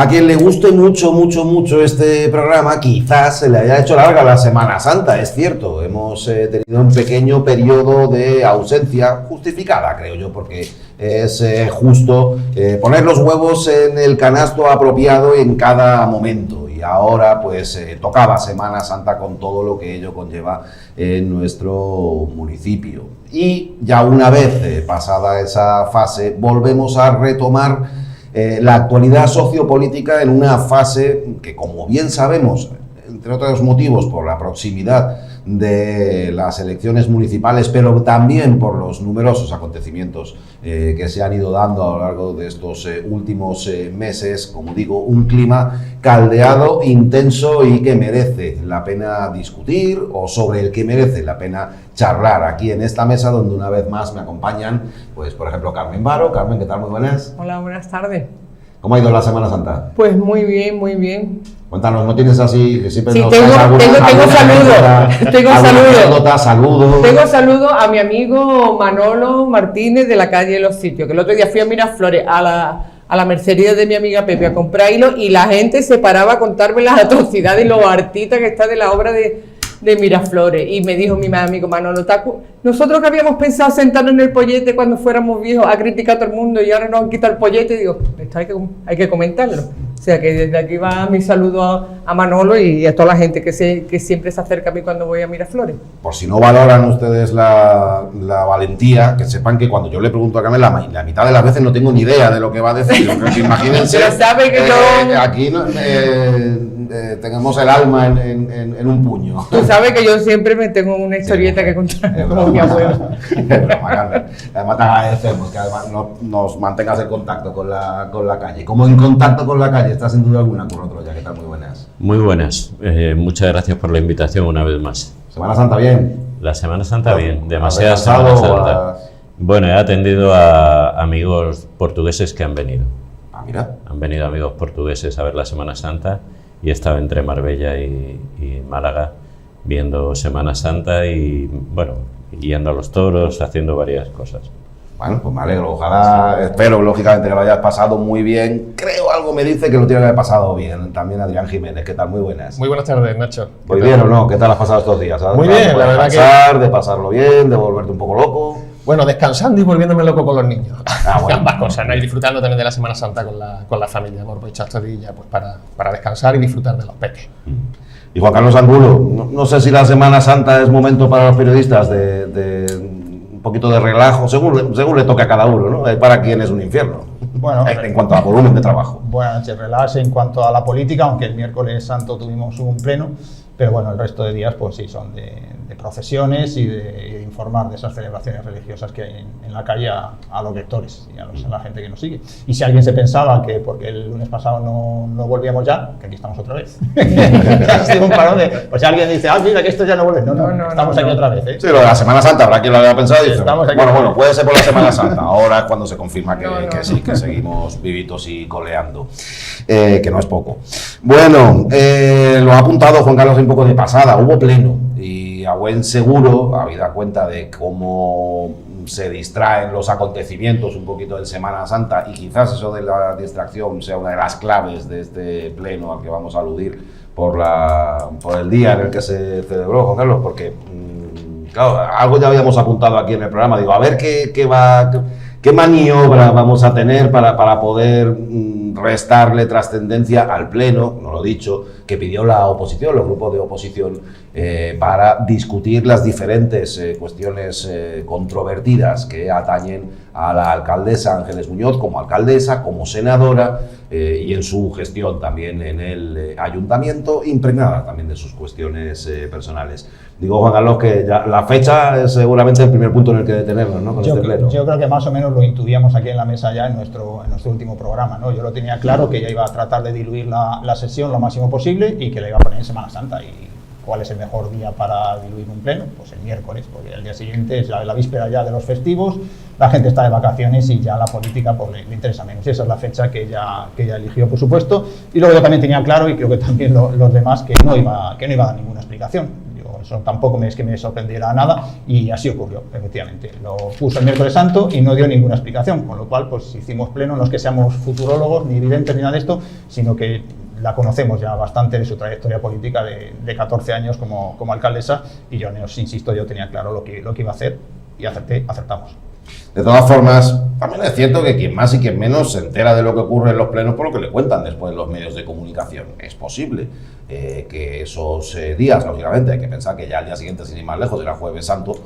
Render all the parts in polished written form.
A quien le guste mucho este programa, quizás se le haya hecho larga la Semana Santa, es cierto. Hemos tenido un pequeño periodo de ausencia, justificada, creo yo, porque es justo poner los huevos en el canasto apropiado en cada momento. Y ahora, pues, tocaba Semana Santa con todo lo que ello conlleva en nuestro municipio. Y ya una vez pasada esa fase, volvemos a retomar la actualidad sociopolítica en una fase que, como bien sabemos, entre otros motivos por la proximidad de las elecciones municipales, pero también por los numerosos acontecimientos que se han ido dando a lo largo de estos últimos meses, como digo, un clima caldeado, intenso y que merece la pena discutir, o sobre el que merece la pena charlar aquí en esta mesa, donde una vez más me acompañan, pues por ejemplo, Carmen Baro. Carmen, ¿qué tal? Muy buenas. Hola, buenas tardes. ¿Cómo ha ido la Semana Santa? Pues muy bien, muy bien. Cuéntanos, ¿no tienes así que siempre sí, nos tengo saludos. Tengo saludos a mi amigo Manolo Martínez de la calle Los Sitios, que el otro día fui a Miraflores a la mercería de mi amiga Pepe a comprar hilo y la gente se paraba a contarme las atrocidades y lo artista que está de la obra de Miraflores. Y me dijo mi amigo Manolo, nosotros que habíamos pensado sentarnos en el pollete cuando fuéramos viejos a criticar a todo el mundo y ahora nos han quitado el pollete, y digo, esto hay que comentarlo. O sea que desde aquí va mi saludo a Manolo y a toda la gente que siempre se acerca a mí cuando voy a Miraflores. Por si no valoran ustedes la valentía, que sepan que cuando yo le pregunto a Carmen, la mitad de las veces no tengo ni idea de lo que va a decir. Imagínense, pero sabe que aquí tenemos el alma en un puño. Tú sabes que yo siempre me tengo una historieta que contar como mi abuelo. Además te agradecemos que además nos mantengas en contacto con la calle. Como en contacto con la calle está sin duda alguna Curro Troya. ¿Qué tal? Muy buenas. Muy buenas. Muchas gracias por la invitación una vez más. ¿Semana Santa bien? La Semana Santa bien. Demasiada Semana Santa. Bueno, he atendido a amigos portugueses que han venido. Ah, mira. Han venido amigos portugueses a ver la Semana Santa y he estado entre Marbella y Málaga viendo Semana Santa y, bueno, guiando a los toros, haciendo varias cosas. Bueno, pues me alegro. Ojalá, espero lógicamente que lo hayas pasado muy bien. Creo algo me dice que lo tiene que haber pasado bien. También Adrián Jiménez, ¿qué tal? Muy buenas. Muy buenas tardes, Nacho. ¿Muy bien o no? ¿Qué tal has pasado estos días? Muy bien, la verdad que... De pasarlo bien, de volverte un poco loco. Bueno, descansando y volviéndome loco con los niños. Bueno. Ambas cosas, ¿no? Y disfrutando también de la Semana Santa con la familia. Hemos aprovechado estos días pues, para descansar y disfrutar de los peques. Y Juan Carlos Angulo, no sé si la Semana Santa es momento para los periodistas de un poquito de relajo, según le toque a cada uno, ¿no? Para quien es un infierno. Bueno, en cuanto a volumen de trabajo. Buenas noches, relax en cuanto a la política, aunque el miércoles santo tuvimos un pleno, pero bueno, el resto de días pues sí, son de procesiones y de informar de esas celebraciones religiosas que hay en la calle a los lectores y a la gente que nos sigue. Y si alguien se pensaba que porque el lunes pasado no volvíamos ya, que aquí estamos otra vez. Ha sido un parón de... Pues si alguien dice, mira que esto ya no vuelve. No, estamos aquí otra vez. Sí, lo de la Semana Santa, habrá quien lo haya pensado y dice, bueno, puede ser por la Semana Santa. Ahora es cuando se confirma que sí, que seguimos vivitos y coleando. Que no es poco. Bueno, lo ha apuntado Juan Carlos un poco de pasada, hubo pleno y a buen seguro, habida cuenta de cómo se distraen los acontecimientos un poquito en Semana Santa y quizás eso de la distracción sea una de las claves de este pleno al que vamos a aludir por el día en el que se celebró, Juan Carlos, porque claro, algo ya habíamos apuntado aquí en el programa, digo, a ver qué maniobra vamos a tener para poder restarle trascendencia al pleno, no lo he dicho, que pidió la oposición, los grupos de oposición, para discutir las diferentes cuestiones controvertidas que atañen a la alcaldesa Ángeles Muñoz como alcaldesa, como senadora y en su gestión también en el ayuntamiento, impregnada también de sus cuestiones personales. Digo, Juan Carlos, que ya la fecha es seguramente el primer punto en el que detenernos, ¿no? Con este pleno. Yo creo que más o menos lo intuíamos aquí en la mesa ya en nuestro último programa, ¿no? Yo lo tenía claro que ella iba a tratar de diluir la sesión lo máximo posible y que la iba a poner en Semana Santa. ¿Y cuál es el mejor día para diluir un pleno? Pues el miércoles, porque el día siguiente es la víspera ya de los festivos, la gente está de vacaciones y ya la política pues, le interesa menos. Y esa es la fecha que ella eligió, por supuesto. Y luego yo también tenía claro, y creo que también los demás, que no iba a dar ninguna explicación. Eso tampoco es que me sorprendiera nada y así ocurrió, efectivamente. Lo puso el miércoles santo y no dio ninguna explicación, con lo cual pues hicimos pleno. No es que seamos futurólogos ni videntes ni nada de esto, sino que la conocemos ya bastante de su trayectoria política de 14 años como alcaldesa, y yo os insisto, yo tenía claro lo que iba a hacer y acertamos. De todas formas, también es cierto que quien más y quien menos se entera de lo que ocurre en los plenos por lo que le cuentan después los medios de comunicación. Es posible que esos días, lógicamente, hay que pensar que ya al día siguiente, sin ir más lejos, era Jueves Santo,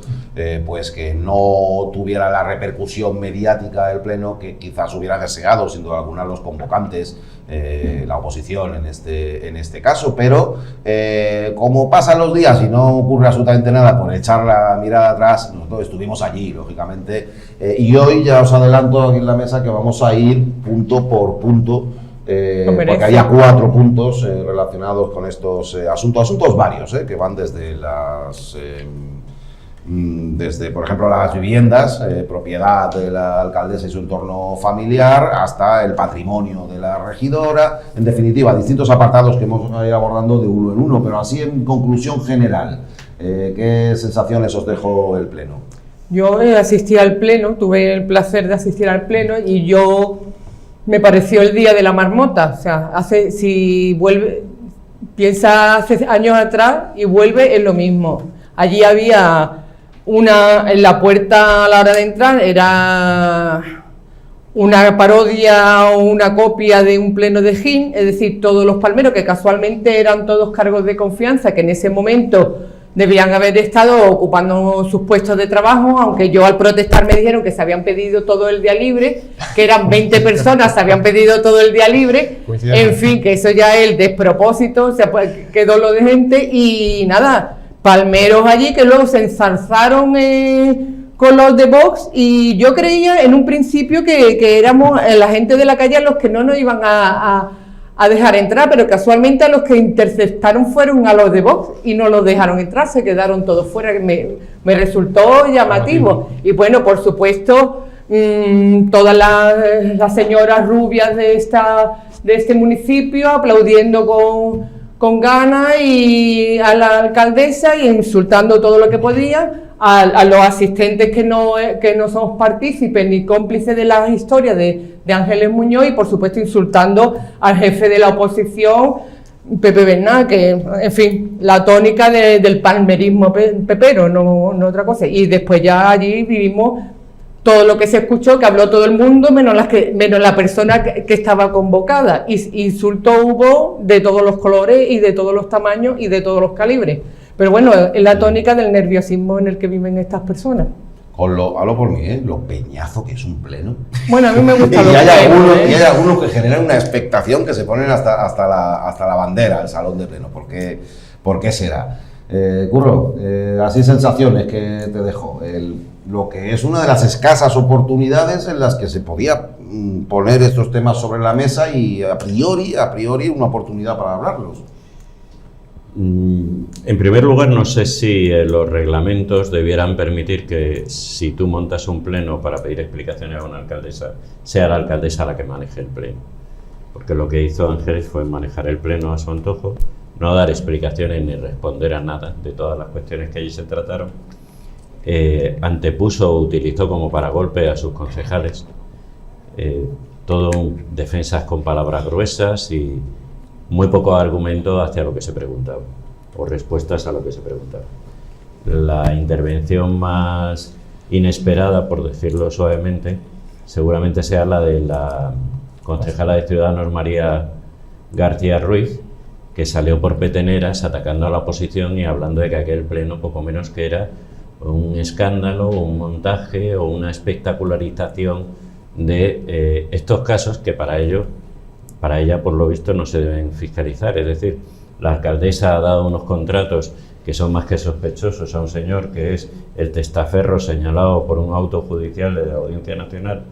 pues que no tuviera la repercusión mediática del pleno que quizás hubiera deseado, sin duda alguna, los convocantes, la oposición en este caso, pero como pasan los días y no ocurre absolutamente nada por echar la mirada atrás, nosotros estuvimos allí, lógicamente, y hoy ya os adelanto aquí en la mesa que vamos a ir punto por punto, porque había 4 puntos relacionados con estos asuntos varios, que van desde por ejemplo, las viviendas, propiedad de la alcaldesa y su entorno familiar, hasta el patrimonio de la regidora. En definitiva, distintos apartados que hemos ido abordando de uno en uno, pero así en conclusión general, ¿qué sensaciones os dejó el pleno? Yo asistí al pleno, tuve el placer de asistir al pleno y me pareció el día de la marmota. O sea, piensa hace años atrás y vuelve, es lo mismo. Allí había en la puerta a la hora de entrar, era una parodia o una copia de un pleno de Gin, es decir, todos los palmeros, que casualmente eran todos cargos de confianza, que en ese momento debían haber estado ocupando sus puestos de trabajo, aunque yo al protestar me dijeron que se habían pedido todo el día libre, que eran 20 personas, se habían pedido todo el día libre, en fin, que eso ya es el despropósito, o sea, pues, quedó lo de gente y nada, palmeros allí que luego se ensalzaron con los de Vox, y yo creía en un principio que éramos la gente de la calle los que no nos iban a dejar entrar, pero casualmente a los que interceptaron fueron a los de Vox y no los dejaron entrar, se quedaron todos fuera. Me resultó llamativo. Y bueno, por supuesto, todas las señoras rubias de este municipio aplaudiendo con ganas y a la alcaldesa y insultando todo lo que podían, a los asistentes que no somos partícipes ni cómplices de las historias de Ángeles Muñoz, y por supuesto insultando al jefe de la oposición, Pepe Bernal, que en fin, la tónica del palmerismo pepero, no otra cosa. Y después ya allí vivimos todo lo que se escuchó, que habló todo el mundo, menos la persona que estaba convocada. Insultos hubo de todos los colores y de todos los tamaños y de todos los calibres. Pero bueno, es la tónica del nerviosismo en el que viven estas personas. Hablo por mí, lo peñazo que es un pleno. Bueno, a mí me gusta y hay algunos que generan una expectación que se ponen hasta la bandera, el salón de pleno. ¿Por qué será? Curro, así sensaciones que te dejo. Lo que es una de las escasas oportunidades en las que se podía poner estos temas sobre la mesa y a priori una oportunidad para hablarlos. En primer lugar, no sé si los reglamentos debieran permitir que si tú montas un pleno para pedir explicaciones a una alcaldesa, sea la alcaldesa la que maneje el pleno. Porque lo que hizo Ángeles fue manejar el pleno a su antojo, no dar explicaciones ni responder a nada de todas las cuestiones que allí se trataron. Antepuso o utilizó como paragolpe a sus concejales, todo defensas con palabras gruesas y muy poco argumento hacia lo que se preguntaba o respuestas a lo que se preguntaba. La intervención más inesperada, por decirlo suavemente, seguramente sea la de la concejala de Ciudadanos María García Ruiz, que salió por peteneras atacando a la oposición y hablando de que aquel pleno poco menos que era un escándalo, un montaje o una espectacularización de estos casos que para ella, por lo visto, no se deben fiscalizar. Es decir, la alcaldesa ha dado unos contratos que son más que sospechosos a un señor que es el testaferro señalado por un auto judicial de la Audiencia Nacional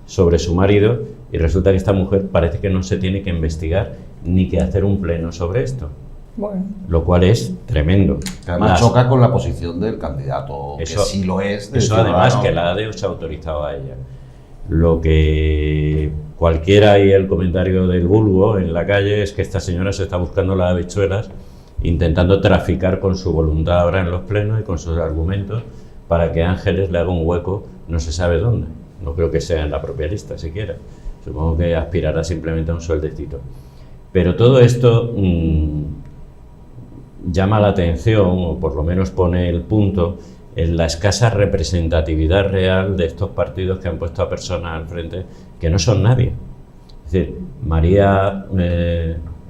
sobre su marido, y resulta que esta mujer parece que no se tiene que investigar ni que hacer un pleno sobre esto. Bueno. Lo cual es tremendo. Además choca con la posición del candidato, eso, que sí lo es. Eso además que la ADE se ha autorizado a ella. Lo que cualquiera y el comentario del vulgo en la calle es que esta señora se está buscando las habichuelas intentando traficar con su voluntad ahora en los plenos y con sus argumentos para que Ángeles le haga un hueco no se sabe dónde. No creo que sea en la propia lista siquiera. Supongo que aspirará simplemente a un sueldecito. Pero todo esto llama la atención, o por lo menos pone el punto, en la escasa representatividad real de estos partidos que han puesto a personas al frente que no son nadie. Es decir, María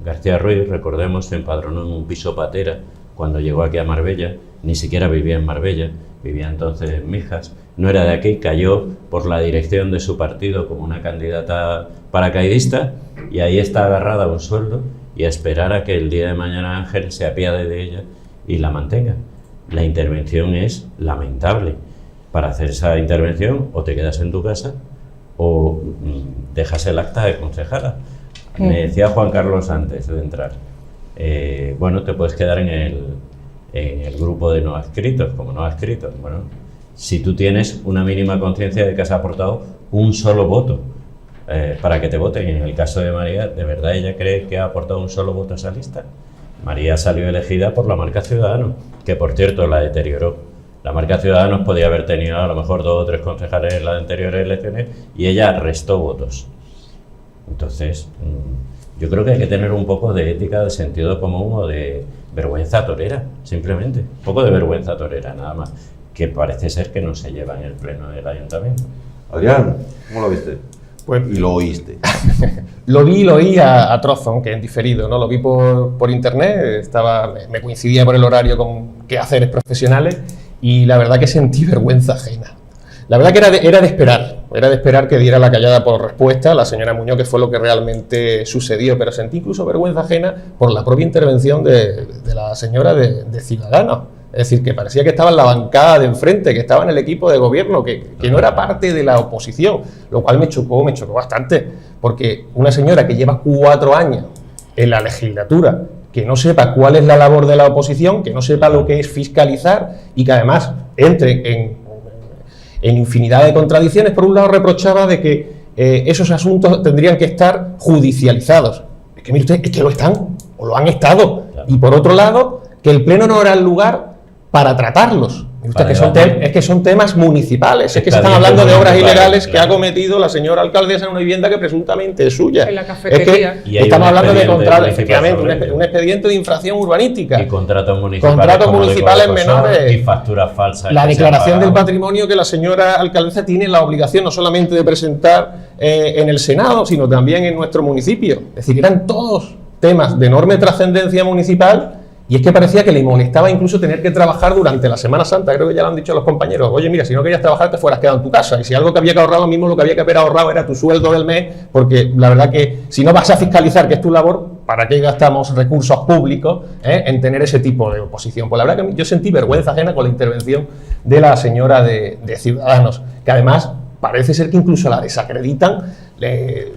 García Ruiz, recordemos, se empadronó en un piso patera cuando llegó aquí a Marbella, ni siquiera vivía en Marbella, vivía entonces en Mijas, no era de aquí, cayó por la dirección de su partido como una candidata paracaidista y ahí está agarrada a un sueldo y a esperar a que el día de mañana Ángel se apiade de ella y la mantenga. La intervención es lamentable. Para hacer esa intervención o te quedas en tu casa o dejas el acta de concejala. Me decía Juan Carlos antes de entrar, bueno, te puedes quedar en el grupo de no adscritos, como no adscritos. Bueno, si tú tienes una mínima conciencia de que has aportado un solo voto para que te voten, en el caso de María, ¿de verdad ella cree que ha aportado un solo voto a esa lista? María salió elegida por la marca Ciudadanos, que por cierto la deterioró. La marca Ciudadanos podía haber tenido a lo mejor 2 o 3 concejales en las anteriores elecciones y ella restó votos. Entonces, yo creo que hay que tener un poco de ética, de sentido común o de vergüenza torera, simplemente. Un poco de vergüenza torera, nada más, que parece ser que no se lleva en el pleno del ayuntamiento. Adrián, ¿cómo lo viste? Pues, Y lo oíste. Lo oí a trozos, aunque en diferido, ¿no? Lo vi por internet, me coincidía por el horario con quehaceres profesionales y la verdad que sentí vergüenza ajena. La verdad que era de esperar que diera la callada por respuesta a la señora Muñoz, que fue lo que realmente sucedió, pero sentí incluso vergüenza ajena por la propia intervención de la señora de Ciudadanos. Es decir, que parecía que estaba en la bancada de enfrente, que estaba en el equipo de gobierno, que no era parte de la oposición, lo cual me chocó bastante, porque una señora que lleva 4 años en la legislatura, que no sepa cuál es la labor de la oposición, que no sepa lo que es fiscalizar y que además entre en infinidad de contradicciones. Por un lado reprochaba de que esos asuntos tendrían que estar judicializados. Es que mire usted, es que lo están, o lo han estado. Y por otro lado, que el Pleno no era el lugar para tratarlos. Es que son temas municipales, es que se están hablando de obras ilegales que ha cometido la señora alcaldesa en una vivienda que presuntamente es suya. En la cafetería. Es que estamos hablando de efectivamente, un expediente de infracción urbanística. Y contratos municipales menores. Y facturas falsas. La declaración del patrimonio que la señora alcaldesa tiene la obligación no solamente de presentar en el Senado, sino también en nuestro municipio. Es decir, eran todos temas de enorme trascendencia municipal. Y es que parecía que le molestaba incluso tener que trabajar durante la Semana Santa. Creo que ya lo han dicho los compañeros. Oye, mira, si no querías trabajar, te fueras quedado en tu casa. Y si algo que había que ahorrar, mismo lo que había que haber ahorrado era tu sueldo del mes, porque la verdad que si no vas a fiscalizar, que es tu labor, ¿para qué gastamos recursos públicos en tener ese tipo de oposición? Pues la verdad que yo sentí vergüenza ajena con la intervención de la señora de Ciudadanos, que además parece ser que incluso la desacreditan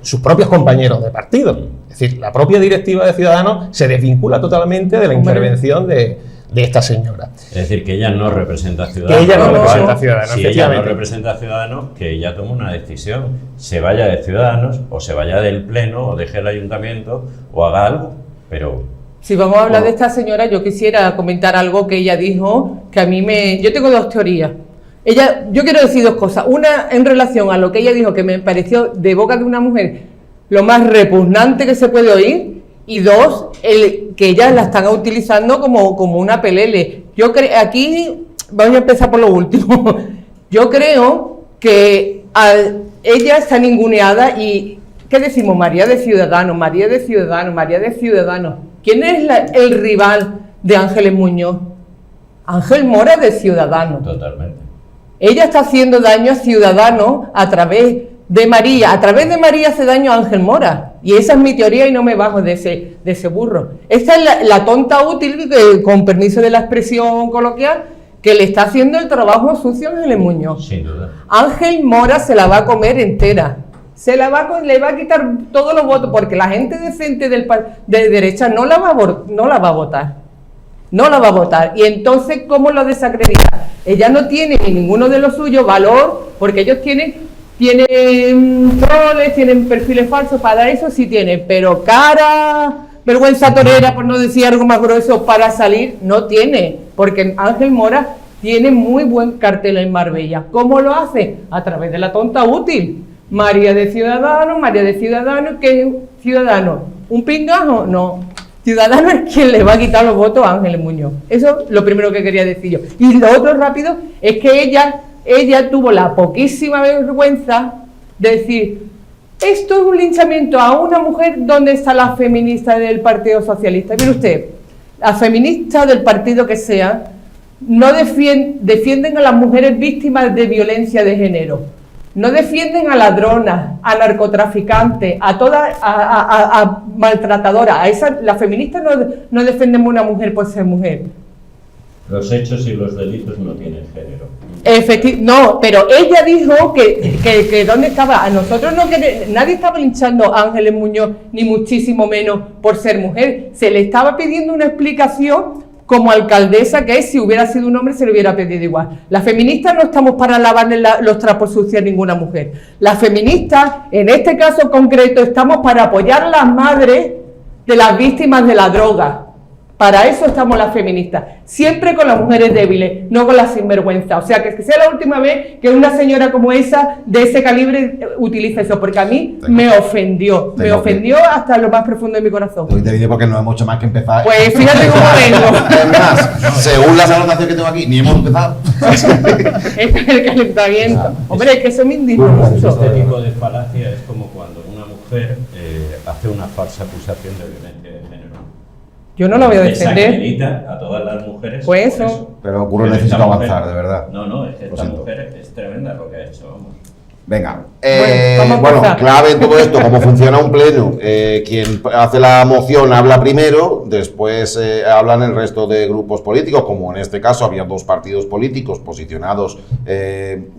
sus propios compañeros de partido. Es decir, la propia directiva de Ciudadanos se desvincula totalmente de la intervención de esta señora. Es decir, que ella no representa a Ciudadanos. Que ella no representa a Ciudadanos, si ella no representa a Ciudadanos, que ella tome una decisión. Se vaya de Ciudadanos, o se vaya del Pleno, o deje el ayuntamiento, o haga algo. Pero... Si vamos a hablar de esta señora, yo quisiera comentar algo que ella dijo, que a mí yo tengo 2 teorías. Yo quiero decir 2 cosas. Una, en relación a lo que ella dijo, que me pareció de boca de una mujer lo más repugnante que se puede oír. Y 2, que ellas la están utilizando como una pelele. Aquí vamos a empezar por lo último. Yo creo que ella está ninguneada y... ¿Qué decimos? María de Ciudadanos, María de Ciudadanos, María de Ciudadanos. ¿Quién es el rival de Ángeles Muñoz? Ángel Mora de Ciudadanos. Totalmente. Ella está haciendo daño a Ciudadanos a través de María. A través de María hace daño a Ángel Mora. Y esa es mi teoría y no me bajo de ese burro. Esta es la tonta útil, con permiso de la expresión coloquial, que le está haciendo el trabajo sucio a Ángeles Muñoz. Sin duda. Ángel Mora se la va a comer entera. Le va a quitar todos los votos, porque la gente decente de derecha no la va a votar. No la va a votar. Y entonces, ¿cómo lo desacredita? Ella no tiene ni ninguno de los suyos valor, porque ellos tienen troles, tienen perfiles falsos, para eso sí tienen, pero cara vergüenza torera, por no decir algo más grueso, para salir? No tiene, porque Ángel Mora tiene muy buen cartel en Marbella. ¿Cómo lo hace? A través de la tonta útil. María de Ciudadanos, ¿qué es Ciudadano? ¿Un pingajo? No. Ciudadano es quien le va a quitar los votos a Ángeles Muñoz. Eso es lo primero que quería decir yo. Y lo otro rápido es que ella tuvo la poquísima vergüenza de decir: esto es un linchamiento a una mujer. ¿Dónde está la feminista del Partido Socialista? Mire usted, la feminista del partido que sea, no defienden a las mujeres víctimas de violencia de género. No defienden a ladronas, a narcotraficantes, a todas, a maltratadoras. Las feministas no defendemos a una mujer por ser mujer. Los hechos y los delitos no tienen género. No, pero ella dijo que ¿dónde estaba? A nosotros nadie estaba linchando a Ángeles Muñoz, ni muchísimo menos por ser mujer. Se le estaba pidiendo una explicación como alcaldesa, que si hubiera sido un hombre se le hubiera pedido igual. Las feministas no estamos para lavarle los trapos sucios a ninguna mujer. Las feministas, en este caso concreto, estamos para apoyar a las madres de las víctimas de la droga. Para eso estamos las feministas, siempre con las mujeres débiles, no con las sinvergüenzas. O sea, que sea la última vez que una señora como esa, de ese calibre, utilice eso, porque a mí me ofendió hasta lo más profundo de mi corazón. Hoy te diré porque no hay mucho más que empezar. Pues fíjate cómo vengo. Es más, según las anotaciones que tengo aquí, ni hemos empezado. Este es el calentamiento. Hombre, es que eso me indigna mucho. Este tipo de falacia es como cuando una mujer hace una falsa acusación de violencia de género. Yo no lo voy a defender. Desacredita a todas las mujeres. Pues eso. Pero ocurre, necesito avanzar, de verdad. No, es que esta mujer es tremenda lo que ha hecho, vamos. Venga, bueno, clave en todo esto, cómo funciona un pleno. Quien hace la moción habla primero, después hablan el resto de grupos políticos, como en este caso había dos partidos políticos posicionados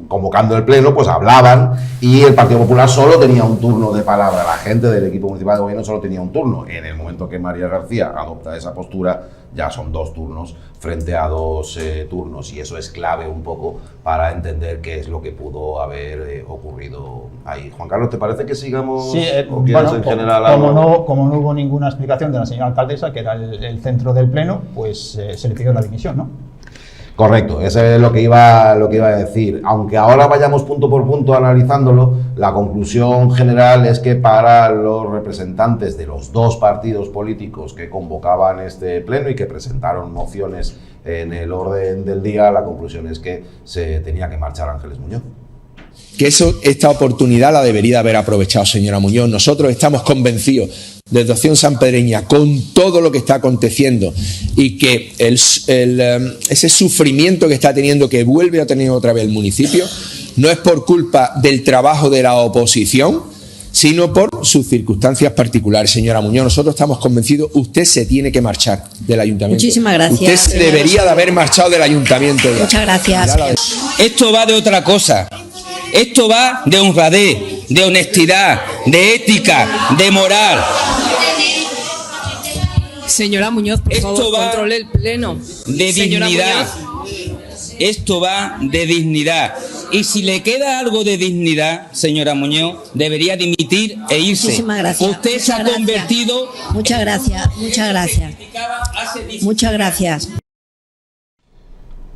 convocando el pleno, pues hablaban y el Partido Popular solo tenía un turno de palabra. La gente del equipo municipal de gobierno solo tenía un turno. En el momento que María García adopta esa postura, ya son 2 turnos frente a 2 turnos, y eso es clave un poco para entender qué es lo que pudo haber ocurrido ahí. Juan Carlos, ¿te parece que sigamos? Sí, bueno, en general, como no hubo ninguna explicación de la señora alcaldesa, que era el centro del pleno, pues se le pidió la dimisión, ¿no? Correcto, eso es lo que iba a decir. Aunque ahora vayamos punto por punto analizándolo, la conclusión general es que para los representantes de los 2 partidos políticos que convocaban este pleno y que presentaron mociones en el orden del día, la conclusión es que se tenía que marchar Ángeles Muñoz. Que esta oportunidad la debería haber aprovechado, señora Muñoz. Nosotros estamos convencidos desde Opción Sanpedreña, con todo lo que está aconteciendo y que ese sufrimiento que está teniendo, que vuelve a tener otra vez el municipio, no es por culpa del trabajo de la oposición, sino por sus circunstancias particulares. Señora Muñoz, nosotros estamos convencidos, usted se tiene que marchar del ayuntamiento. Muchísimas gracias. Usted se debería de haber marchado del ayuntamiento ya. Muchas gracias. Esto va de otra cosa. Esto va de honradez, de honestidad, de ética, de moral. Señora Muñoz, por favor, controle el pleno. De dignidad. Esto va de dignidad. Y si le queda algo de dignidad, señora Muñoz, debería dimitir e irse. Muchísimas gracias. Usted se ha convertido... Muchas gracias, muchas gracias. Muchas gracias.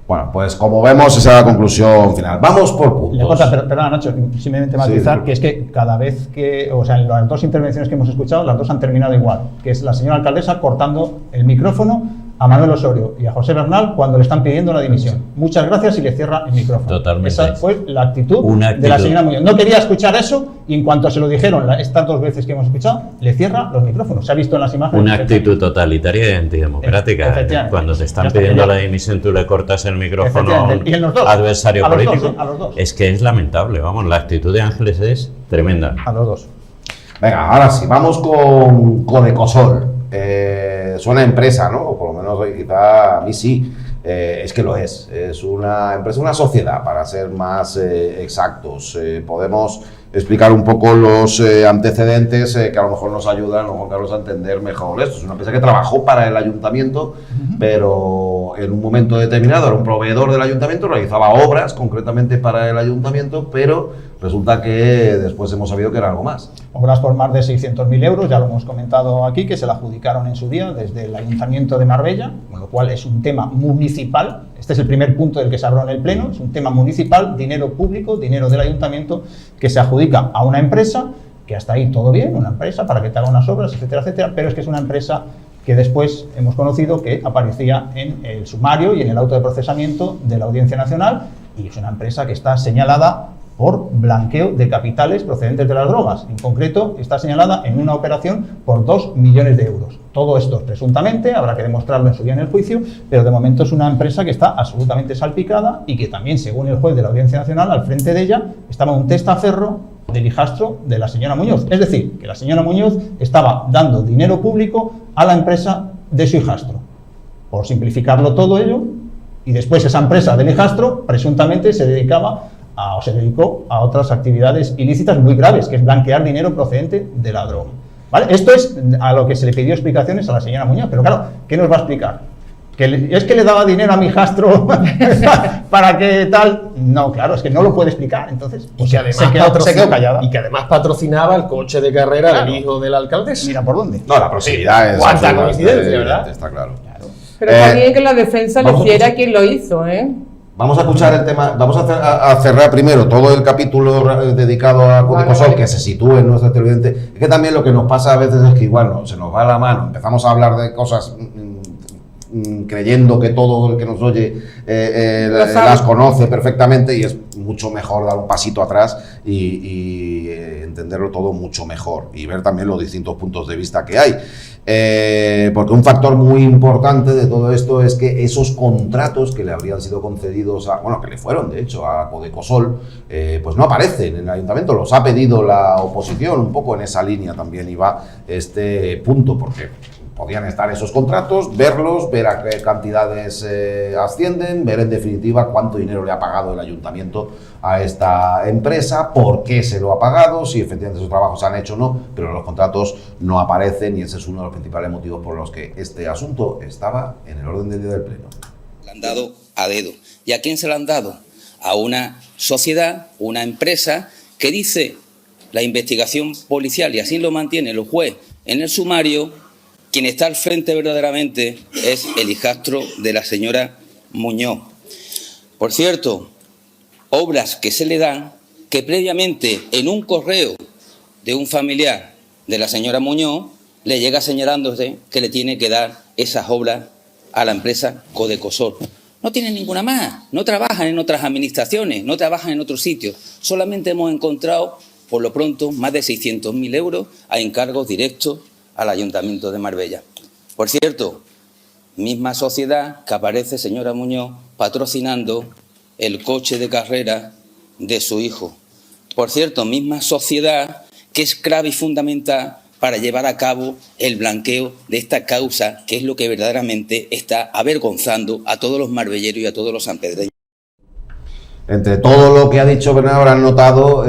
Bueno, pues como vemos, esa es la conclusión final. Vamos por puntos. Perdona, Nacho, simplemente matizar, sí, que es que cada vez que, o sea, en las 2 intervenciones que hemos escuchado, las 2 han terminado igual, que es la señora alcaldesa cortando el micrófono a Manuel Osorio y a José Bernal cuando le están pidiendo la dimisión. Muchas gracias, y le cierra el micrófono. Totalmente. Esa fue la actitud de la señora Muñoz. No quería escuchar eso, y en cuanto se lo dijeron estas 2 veces que hemos escuchado, le cierra los micrófonos. Se ha visto en las imágenes. Una actitud totalitaria y antidemocrática. Cuando te están pidiendo la dimisión, tú le cortas el micrófono a un adversario político. A los dos. Es que es lamentable, vamos, la actitud de Ángeles es tremenda. A los 2. Venga, ahora sí, vamos con Ecosol. Suena empresa, ¿no? O por lo menos quizá a mí sí. Es que lo es una empresa, una sociedad, para ser más exactos. Podemos explicar un poco los antecedentes que a lo mejor nos ayudan, Juan Carlos, a entender mejor esto. Es una empresa que trabajó para el ayuntamiento, pero en un momento determinado era un proveedor del ayuntamiento, realizaba obras concretamente para el ayuntamiento, pero resulta que después hemos sabido que era algo más. Obras por más de 600.000 euros, ya lo hemos comentado aquí, que se la adjudicaron en su día desde el Ayuntamiento de Marbella, con lo cual es un tema municipal. Este es el primer punto del que se habló en el Pleno, es un tema municipal, dinero público, dinero del Ayuntamiento, que se adjudica a una empresa, que hasta ahí todo bien, una empresa para que te haga unas obras, etcétera, etcétera, pero es que es una empresa que después hemos conocido que aparecía en el sumario y en el auto de procesamiento de la Audiencia Nacional, y es una empresa que está señalada por blanqueo de capitales procedentes de las drogas. En concreto, está señalada en una operación por 2 millones de euros. Todo esto presuntamente, habrá que demostrarlo en su día en el juicio, pero de momento es una empresa que está absolutamente salpicada y que también, según el juez de la Audiencia Nacional, al frente de ella estaba un testaferro del hijastro de la señora Muñoz. Es decir, que la señora Muñoz estaba dando dinero público a la empresa de su hijastro. Por simplificarlo todo ello, y después esa empresa del hijastro presuntamente se dedicó a otras actividades ilícitas muy graves, que es blanquear dinero procedente de la droga. ¿Vale? Esto es a lo que se le pidió explicaciones a la señora Muñoz, pero claro, ¿qué nos va a explicar? ¿Es que le daba dinero a mi hijastro para que tal? No, claro, es que no lo puede explicar, entonces pues y que además se quedó callada. Y que además patrocinaba el coche de carrera del hijo del alcaldesa. Mira por dónde. No, la proximidad es... Cuánta coincidencia, ¿verdad? Está claro. Pero también que la defensa le hiciera quien lo hizo, ¿eh? Vamos a escuchar el tema, vamos a cerrar primero todo el capítulo dedicado a Codecosol, que se sitúe en nuestro televidente. Es que también lo que nos pasa a veces es que igual se nos va la mano, empezamos a hablar de cosas creyendo que todo el que nos oye las conoce perfectamente, y es mucho mejor dar un pasito atrás y entenderlo todo mucho mejor y ver también los distintos puntos de vista que hay. Porque un factor muy importante de todo esto es que esos contratos que le habrían sido concedidos que le fueron de hecho a Codecosol, pues no aparecen en el ayuntamiento, los ha pedido la oposición, un poco en esa línea también iba este punto, porque podían estar esos contratos, verlos, ver a qué cantidades ascienden, ver en definitiva cuánto dinero le ha pagado el ayuntamiento a esta empresa, por qué se lo ha pagado, si efectivamente esos trabajos se han hecho o no, pero los contratos no aparecen, y ese es uno de los principales motivos por los que este asunto estaba en el orden del día del Pleno. Le han dado a dedo. ¿Y a quién se lo han dado? A una sociedad, una empresa que dice la investigación policial, y así lo mantiene el juez en el sumario, quien está al frente verdaderamente es el hijastro de la señora Muñoz. Por cierto, obras que se le dan que previamente en un correo de un familiar de la señora Muñoz le llega señalándose que le tiene que dar esas obras a la empresa Codecosol. No tienen ninguna más, no trabajan en otras administraciones, no trabajan en otros sitios. Solamente hemos encontrado, por lo pronto, más de 600.000 euros a encargos directos al Ayuntamiento de Marbella. Por cierto, misma sociedad que aparece, señora Muñoz, patrocinando el coche de carrera de su hijo. Por cierto, misma sociedad que es clave y fundamental para llevar a cabo el blanqueo de esta causa, que es lo que verdaderamente está avergonzando a todos los marbelleros y a todos los sanpedreños. Entre todo lo que ha dicho Bernardo, habrán notado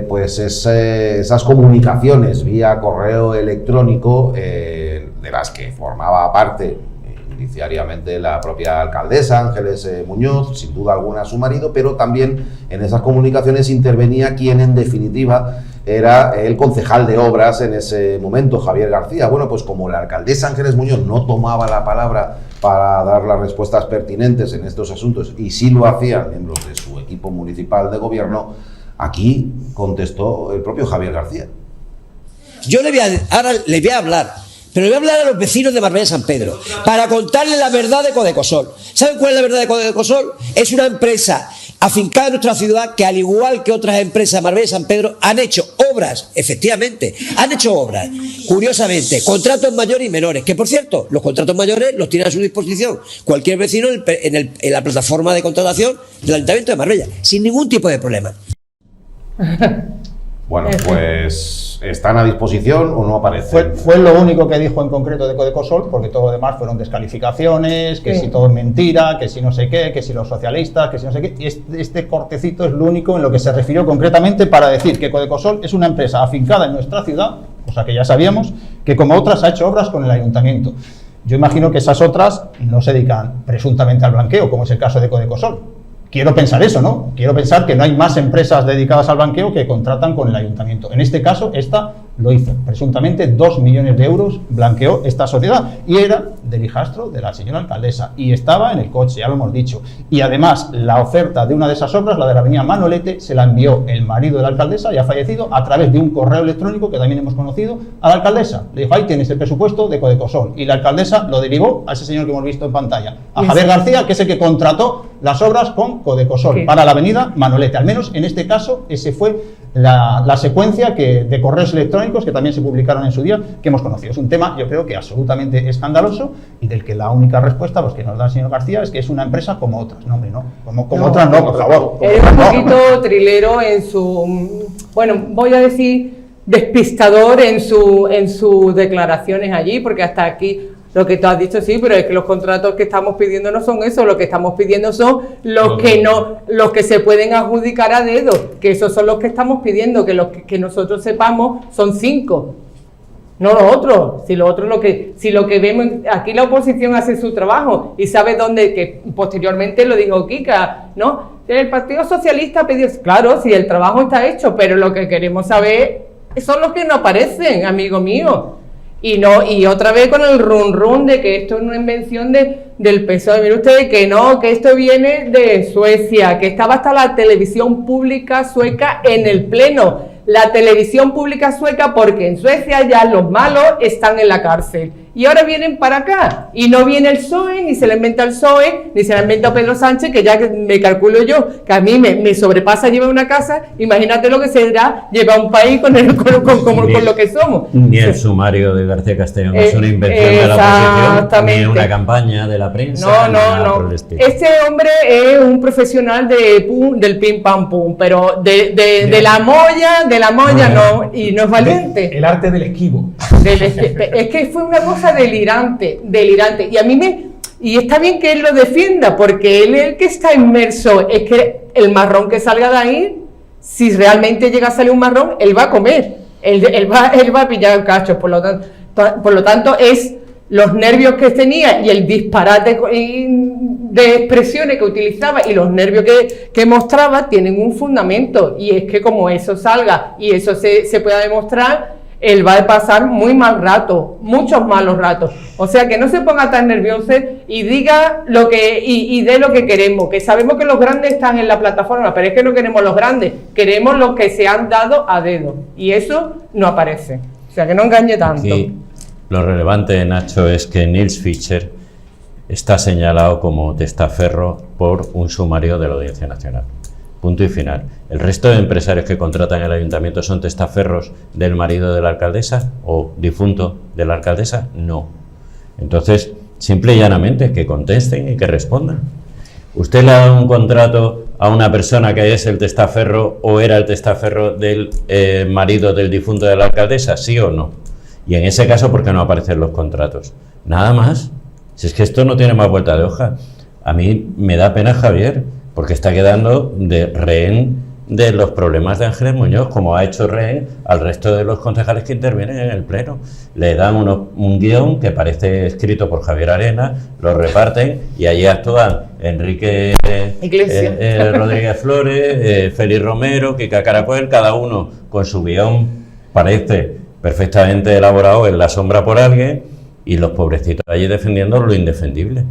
pues esas comunicaciones vía correo electrónico de las que formaba parte iniciariamente la propia alcaldesa Ángeles Muñoz, sin duda alguna su marido, pero también en esas comunicaciones intervenía quien en definitiva era el concejal de obras en ese momento, Javier García. Bueno, pues como la alcaldesa Ángeles Muñoz no tomaba la palabra para dar las respuestas pertinentes en estos asuntos, y sí lo hacían miembros de su equipo municipal de gobierno, aquí contestó el propio Javier García. Yo ahora le voy a hablar, pero le voy a hablar a los vecinos de Marbella San Pedro para contarles la verdad de Codecosol. ¿Saben cuál es la verdad de Codecosol? Es una empresa afincada en nuestra ciudad que, al igual que otras empresas de Marbella San Pedro, han hecho obras, efectivamente, han hecho obras, curiosamente, contratos mayores y menores, que por cierto, los contratos mayores los tiene a su disposición cualquier vecino en la plataforma de contratación del Ayuntamiento de Marbella, sin ningún tipo de problema. Bueno, pues ¿están a disposición o no aparecen? Fue lo único que dijo en concreto de Codecosol, porque todo lo demás fueron descalificaciones, que si todo es mentira, que si no sé qué, que si los socialistas, que si no sé qué. Y este cortecito es lo único en lo que se refirió concretamente para decir que Codecosol es una empresa afincada en nuestra ciudad, cosa que ya sabíamos, que como otras ha hecho obras con el ayuntamiento. Yo imagino que esas otras no se dedican presuntamente al blanqueo, como es el caso de Codecosol. Quiero pensar eso, ¿no? Quiero pensar que no hay más empresas dedicadas al blanqueo que contratan con el ayuntamiento. En este caso, esta lo hizo. Presuntamente 2 millones de euros blanqueó esta sociedad. Y era del hijastro de la señora alcaldesa. Y estaba en el coche, ya lo hemos dicho. Y además, la oferta de una de esas obras, la de la avenida Manolete, se la envió el marido de la alcaldesa, ya fallecido, a través de un correo electrónico que también hemos conocido, a la alcaldesa. Le dijo, ahí tienes el presupuesto de Codecosol. Y la alcaldesa lo derivó a ese señor que hemos visto en pantalla, a Javier García, que es el que contrató las obras con Codecosol para la avenida Manolete. Al menos en este caso, ese fue la secuencia de correos electrónicos que también se publicaron en su día, que hemos conocido. Es un tema, yo creo que absolutamente escandaloso y del que la única respuesta que nos da el señor García es que es una empresa como otras. No, hombre, no. Como otras no, por favor. Es un poquito trilero en su... Bueno, voy a decir despistador en sus declaraciones allí, porque hasta aquí... Lo que tú has dicho sí, pero es que los contratos que estamos pidiendo no son eso, lo que estamos pidiendo son los que se pueden adjudicar a dedo, que esos son los que estamos pidiendo, que los que nosotros sepamos son 5, no los otros. Si lo que vemos, aquí la oposición hace su trabajo y sabe dónde, que posteriormente lo dijo Kika, ¿no? El Partido Socialista pidió, claro, si el trabajo está hecho, pero lo que queremos saber son los que no aparecen, amigo mío. Y otra vez con el run de que esto es una invención del PSOE. Miren ustedes que no, que esto viene de Suecia, que estaba hasta la televisión pública sueca en el pleno. La televisión pública sueca, porque en Suecia ya los malos están en la cárcel. Y ahora vienen para acá. Y no viene el PSOE, ni se le inventa el PSOE, ni se le inventa Pedro Sánchez, que ya me calculo yo, que a mí me sobrepasa llevar una casa. Imagínate lo que será llevar un país con lo que somos. Ni el sumario de García Castellón es una invención de la oposición, ni una campaña de la prensa. No. Este hombre es un profesional del pim pam pum, pero de la molla no, y no es valiente. El arte del esquivo. Es que fue una cosa delirante. Y está bien que él lo defienda, porque él es el que está inmerso. Es que el marrón que salga de ahí, si realmente llega a salir un marrón, él va a comer. Él va a pillar cachos. Por lo tanto, es los nervios que tenía y el disparate de expresiones que utilizaba y los nervios que mostraba tienen un fundamento. Y es que como eso salga y eso se pueda demostrar, él va a pasar muy mal rato, muchos malos ratos. O sea, que no se ponga tan nervioso y diga y dé lo que queremos, que sabemos que los grandes están en la plataforma, pero es que no queremos los grandes, queremos los que se han dado a dedo, y eso no aparece. O sea, que no engañe tanto. Aquí, lo relevante, Nacho, es que Nils Fischer está señalado como testaferro por un sumario de la Audiencia Nacional. Punto y final. ¿El resto de empresarios que contratan el ayuntamiento son testaferros del marido de la alcaldesa o difunto de la alcaldesa? No. Entonces, simple y llanamente, que contesten y que respondan. ¿Usted le ha dado un contrato a una persona que es el testaferro o era el testaferro del marido del difunto de la alcaldesa? ¿Sí o no? Y en ese caso, ¿por qué no aparecen los contratos? Nada más. Si es que esto no tiene más vuelta de hoja. A mí me da pena, Javier, porque está quedando de rehén de los problemas de Ángeles Muñoz, como ha hecho rehén al resto de los concejales que intervienen en el pleno. Le dan un guión que parece escrito por Javier Arena, lo reparten y allí actúan Enrique Rodríguez Flores, Félix Romero, Kika Caracuel, cada uno con su guión, parece perfectamente elaborado en la sombra por alguien, y los pobrecitos allí defendiendo lo indefendible.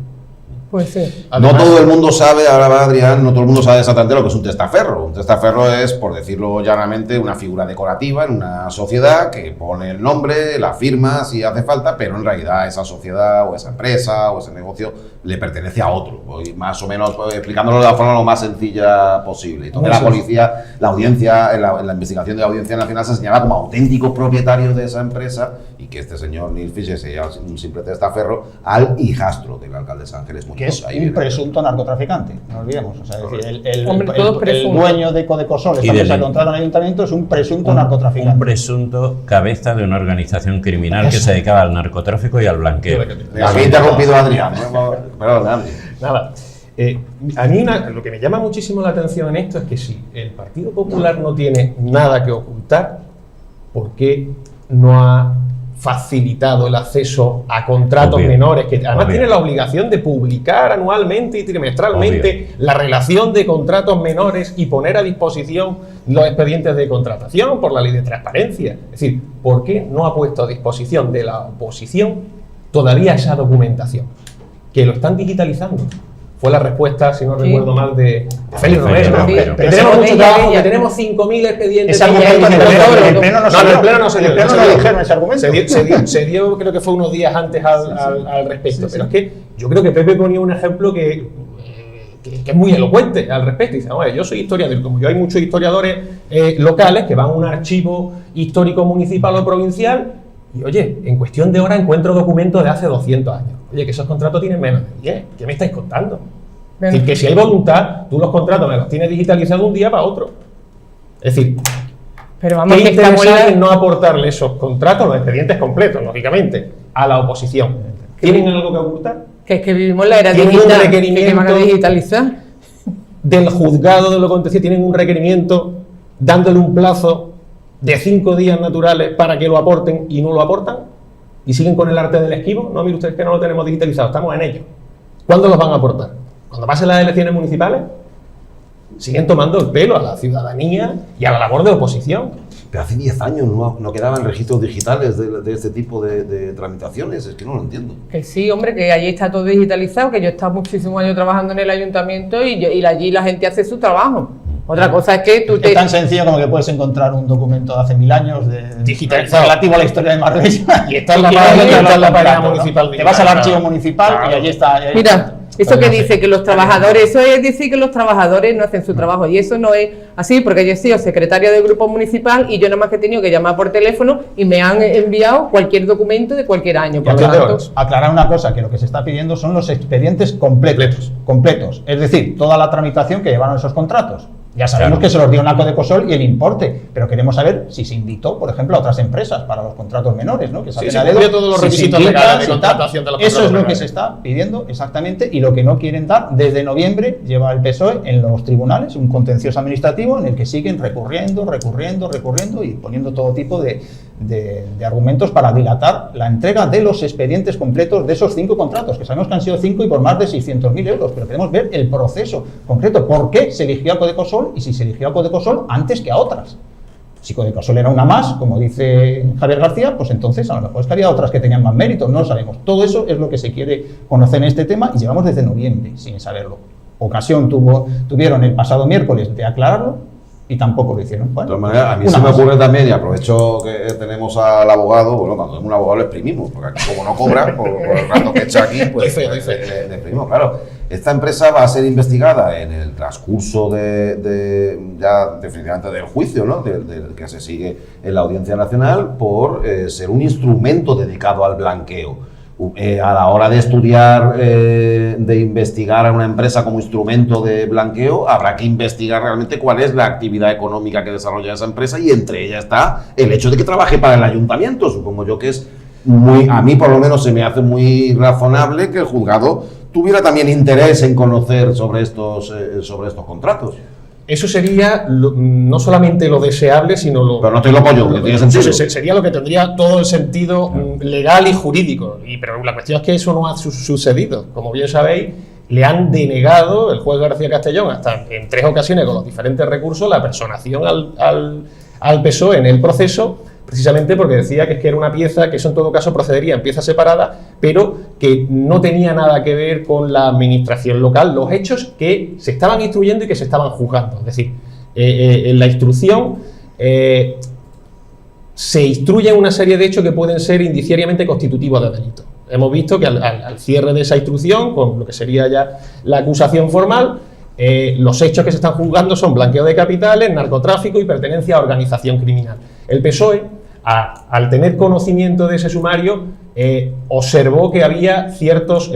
Pues sí. Además, no todo el mundo sabe, ahora va Adrián, no todo el mundo sabe exactamente lo que es un testaferro. Un testaferro es, por decirlo llanamente, una figura decorativa en una sociedad que pone el nombre, la firma si hace falta, pero en realidad esa sociedad o esa empresa o ese negocio le pertenece a otro, y más o menos explicándolo de la forma lo más sencilla posible. Entonces la policía, la audiencia, en la investigación de la Audiencia Nacional se señala como auténticos propietarios de esa empresa y que este señor Neil Fisher sería un simple testaferro al hijastro del alcalde de Ángeles Muñoz. Que es un presunto narcotraficante, no olvidemos. O sea, es decir, el dueño de Codecosol, esta empresa que contrata al ayuntamiento, es un presunto narcotraficante. Un presunto cabeza de una organización criminal que se dedicaba al narcotráfico y al blanqueo. Había interrumpido a Adrián. Perdón, nada. A mí lo que me llama muchísimo la atención en esto es que si el Partido Popular no tiene nada que ocultar, ¿por qué no ha facilitado el acceso a contratos menores? Que además tiene la obligación de publicar anualmente y trimestralmente la relación de contratos menores y poner a disposición los expedientes de contratación por la ley de transparencia. Es decir, ¿por qué no ha puesto a disposición de la oposición todavía esa documentación? Que lo están digitalizando. Fue la respuesta, si no recuerdo mal, de Félix Romero. Pero tenemos mucho trabajo, que tenemos 5.000 expedientes. Ese argumento en el Pleno no se dio. En el Pleno no dijeron ese argumento. Se dio, creo que fue unos días antes al respecto. Pero es que yo creo que Pepe ponía un ejemplo que es muy elocuente al respecto. Dice, oye, yo soy historiador, como yo hay muchos historiadores locales que van a un archivo histórico municipal o provincial y, oye, en cuestión de horas encuentro documentos de hace 200 años. Oye, que esos contratos tienen menos de 10. ¿Qué me estáis contando? Es decir, que si hay voluntad, tú los contratos me los tienes digitalizados de un día para otro. Es decir, pero vamos, ¿qué interesa en no aportarle esos contratos, los expedientes completos, lógicamente, a la oposición? ¿Tienen algo que ocultar? Que es que vivimos la era digital. ¿Tienen un requerimiento que van a digitalizar? Del juzgado de lo acontecido? ¿Tienen un requerimiento dándole un plazo de 5 días naturales para que lo aporten y no lo aportan? ¿Y siguen con el arte del esquivo? No, mire ustedes que no lo tenemos digitalizado, estamos en ello. ¿Cuándo los van a aportar? ¿Cuando pasen las elecciones municipales? Siguen tomando el pelo a la ciudadanía y a la labor de oposición. Pero hace 10 años no quedaban registros digitales de este tipo de tramitaciones, es que no lo entiendo. Que sí, hombre, que allí está todo digitalizado, que yo he estado muchísimos años trabajando en el ayuntamiento y allí la gente hace su trabajo. Otra cosa es que es tan sencillo como que puedes encontrar un documento de hace 1000 años digitalizado relativo a la historia de Marbella y está en la página municipal. Te vas al archivo municipal y allí está. Mira, eso que dice que los trabajadores, eso es decir que los trabajadores no hacen su trabajo y eso no es así, porque yo he sido secretaria del grupo municipal y yo nada más que he tenido que llamar por teléfono y me han enviado cualquier documento de cualquier año. Por tanto, aclarar una cosa, que lo que se está pidiendo son los expedientes completos, es decir, toda la tramitación que llevaron esos contratos. Ya sabemos que se los dio Naco de Cosol y el importe, pero queremos saber si se invitó, por ejemplo, a otras empresas para los contratos menores, ¿no? Que se todos los requisitos legales de contratación de los contratos. Eso es lo que se está pidiendo exactamente y lo que no quieren dar. Desde noviembre lleva el PSOE en los tribunales un contencioso administrativo en el que siguen recurriendo y poniendo todo tipo de argumentos para dilatar la entrega de los expedientes completos de esos 5 contratos, que sabemos que han sido 5 y por más de 600.000 euros, pero queremos ver el proceso concreto, por qué se eligió a Codecosol y si se eligió a Codecosol antes que a otras. Si Codecosol era una más, como dice Javier García, pues entonces a lo mejor estaría otras que tenían más méritos, no lo sabemos. Todo eso es lo que se quiere conocer en este tema y llevamos desde noviembre sin saberlo. Ocasión tuvieron el pasado miércoles de aclararlo y tampoco lo hicieron. Bueno, de todas maneras, a mí se me ocurre también, y aprovecho que tenemos al abogado, bueno, cuando tenemos un abogado le exprimimos, porque aquí como no cobra, por el rato que echa aquí, pues le exprimimos, claro. Esta empresa va a ser investigada en el transcurso ya definitivamente del juicio, ¿no? del que se sigue en la Audiencia Nacional por ser un instrumento dedicado al blanqueo. A la hora de estudiar, de investigar a una empresa como instrumento de blanqueo, habrá que investigar realmente cuál es la actividad económica que desarrolla esa empresa y entre ellas está el hecho de que trabaje para el ayuntamiento. Supongo yo que es a mí por lo menos se me hace muy razonable que el juzgado tuviera también interés en conocer sobre estos contratos. Eso sería no solamente lo deseable, sino lo... Pero no estoy loco yo, que tiene sentido. Sería lo que tendría todo el sentido legal y jurídico. Pero la cuestión es que eso no ha sucedido. Como bien sabéis, le han denegado el juez García Castellón hasta en 3 ocasiones con los diferentes recursos la personación al PSOE en el proceso, precisamente porque decía que era una pieza que eso en todo caso procedería en pieza separada, pero que no tenía nada que ver con la administración local, los hechos que se estaban instruyendo y que se estaban juzgando. Es decir, en la instrucción se instruyen una serie de hechos que pueden ser indiciariamente constitutivos de delito. hemos visto que al cierre de esa instrucción, con lo que sería ya la acusación formal, los hechos que se están juzgando son blanqueo de capitales, narcotráfico y pertenencia a organización criminal. El PSOE, al tener conocimiento de ese sumario, observó que había ciertos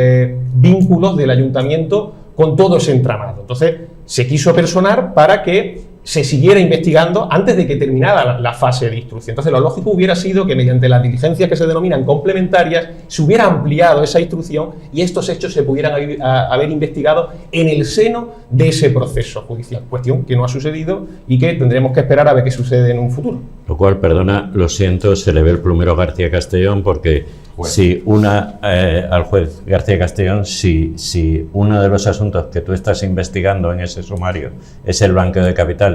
vínculos del ayuntamiento con todo ese entramado. Entonces, se quiso personar para que se siguiera investigando antes de que terminara la fase de instrucción. Entonces, lo lógico hubiera sido que mediante las diligencias que se denominan complementarias se hubiera ampliado esa instrucción y estos hechos se pudieran haber investigado en el seno de ese proceso judicial. Cuestión que no ha sucedido y que tendremos que esperar a ver qué sucede en un futuro. Lo cual, perdona, lo siento, se le ve el plumero García Castellón porque si al juez García Castellón, si uno de los asuntos que tú estás investigando en ese sumario es el blanqueo de capitales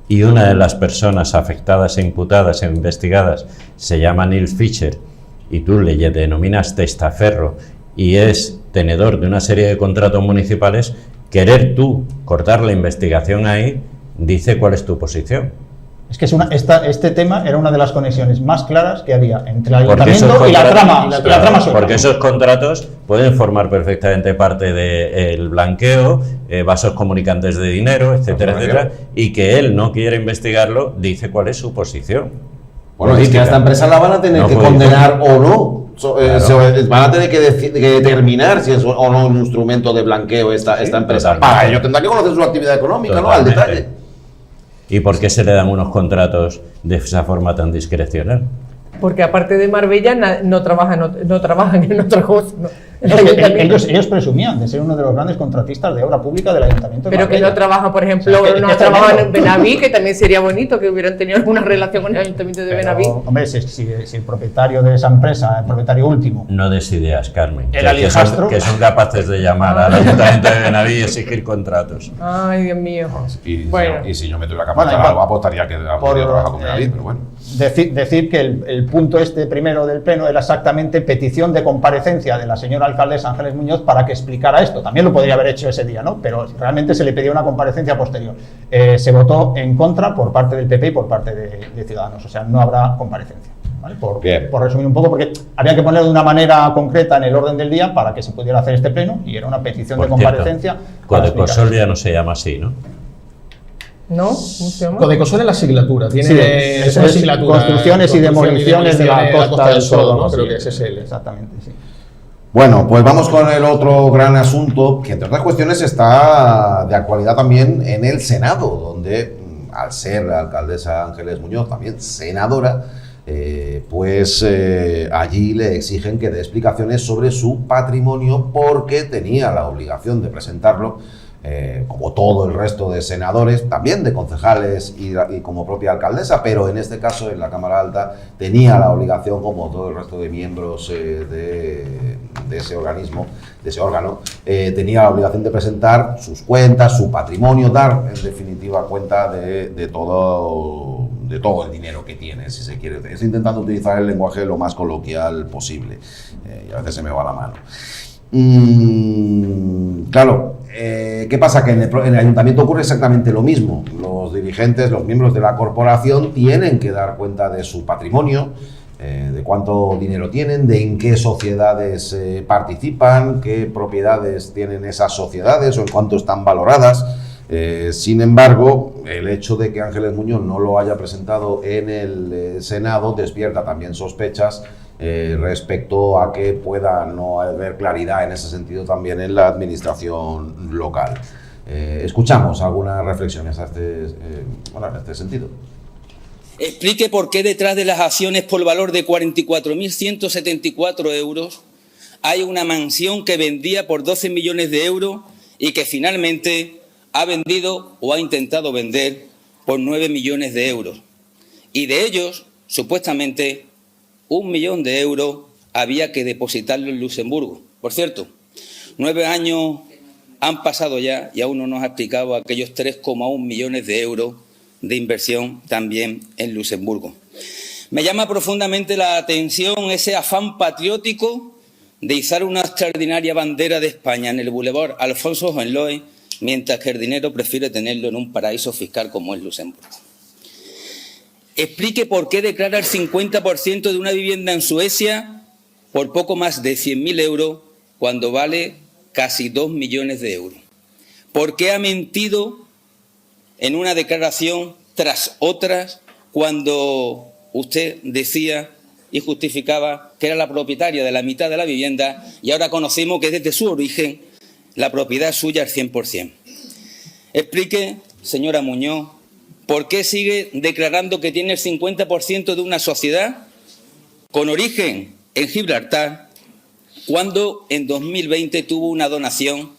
y una de las personas afectadas e imputadas e investigadas se llama Neil Fischer y tú le denominas testaferro y es tenedor de una serie de contratos municipales, querer tú cortar la investigación ahí dice cuál es tu posición. Es que este tema era una de las conexiones más claras que había entre el ayuntamiento y la trama social. Porque esos contratos pueden formar perfectamente parte del blanqueo, vasos comunicantes de dinero, etcétera, etcétera, y que él no quiere investigarlo, dice cuál es su posición. Bueno, es que a esta empresa la van a tener que condenar o no. Van a tener que determinar si es o no un instrumento de blanqueo esta empresa. Para ello tendrá que conocer su actividad económica, ¿no? Al detalle. ¿Y por qué se le dan unos contratos de esa forma tan discrecional? Porque aparte de Marbella no trabajan en otra cosa. ¿No? Ellos presumían de ser uno de los grandes contratistas de obra pública del Ayuntamiento de Pero Marbella. que no trabajan, por ejemplo, no trabajan en Benaví, que también sería bonito que hubieran tenido alguna relación con el Ayuntamiento de Benaví. Hombre, si el propietario de esa empresa, el propietario último... No des ideas, Carmen. Que son capaces de llamar al Ayuntamiento de Benaví y exigir contratos. Ay, Dios mío. Y si yo me tuviera que apostar algo, apostaría que podría trabajar con Benaví, pero bueno. Decir que el punto primero del pleno era exactamente petición de comparecencia de la señora alcaldesa Ángeles Muñoz para que explicara esto. También lo podría haber hecho ese día, ¿no? Pero realmente se le pedía una comparecencia posterior. Se votó en contra por parte del PP y por parte de Ciudadanos. O sea, no habrá comparecencia. ¿Vale? Por resumir un poco, porque había que ponerlo de una manera concreta en el orden del día para que se pudiera hacer este pleno y era una petición de comparecencia. Codecosol ya no se llama así, ¿no? ¿No? ¿Cómo se llama? Codecosol es la siglatura. Tiene es una siglatura. Construcciones y demoliciones de la Costa del Sol, ¿no? Creo que es ese. Exactamente, sí. Bueno, pues vamos con el otro gran asunto, que entre otras cuestiones está de actualidad también en el Senado, donde al ser la alcaldesa Ángeles Muñoz también senadora, allí le exigen que dé explicaciones sobre su patrimonio porque tenía la obligación de presentarlo, como todo el resto de senadores, también de concejales y como propia alcaldesa, pero en este caso en la Cámara Alta tenía la obligación, como todo el resto de miembros de ese organismo, de ese órgano, tenía la obligación de presentar sus cuentas, su patrimonio, dar en definitiva cuenta de todo el dinero que tiene, si se quiere. Estoy intentando utilizar el lenguaje lo más coloquial posible y a veces se me va la mano. Claro, ¿qué pasa? Que en el ayuntamiento ocurre exactamente lo mismo. Los dirigentes, los miembros de la corporación tienen que dar cuenta de su patrimonio, de cuánto dinero tienen, de en qué sociedades participan, qué propiedades tienen esas sociedades o en cuánto están valoradas. Sin embargo, el hecho de que Ángeles Muñoz no lo haya presentado en el Senado despierta también sospechas respecto a que pueda no haber claridad en ese sentido también en la administración local. Escuchamos algunas reflexiones en este sentido. Explique por qué detrás de las acciones por valor de 44.174 euros hay una mansión que vendía por 12 millones de euros y que finalmente ha vendido o ha intentado vender por 9 millones de euros. Y de ellos, supuestamente, 1 millón de euros había que depositarlo en Luxemburgo. Por cierto, 9 años han pasado ya y aún no nos ha explicado aquellos 3,1 millones de euros de inversión también en Luxemburgo. Me llama profundamente la atención ese afán patriótico de izar una extraordinaria bandera de España en el Boulevard Alfonso Hohenlohe, mientras que el dinero prefiere tenerlo en un paraíso fiscal como es Luxemburgo. Explique por qué declara el 50% de una vivienda en Suecia por poco más de 100.000 euros cuando vale casi 2 millones de euros? ¿Por qué ha mentido en una declaración tras otras cuando usted decía y justificaba que era la propietaria de la mitad de la vivienda y ahora conocemos que desde su origen la propiedad es suya al 100%? Explique, señora Muñoz, ¿por qué sigue declarando que tiene el 50% de una sociedad con origen en Gibraltar cuando en 2020 tuvo una donación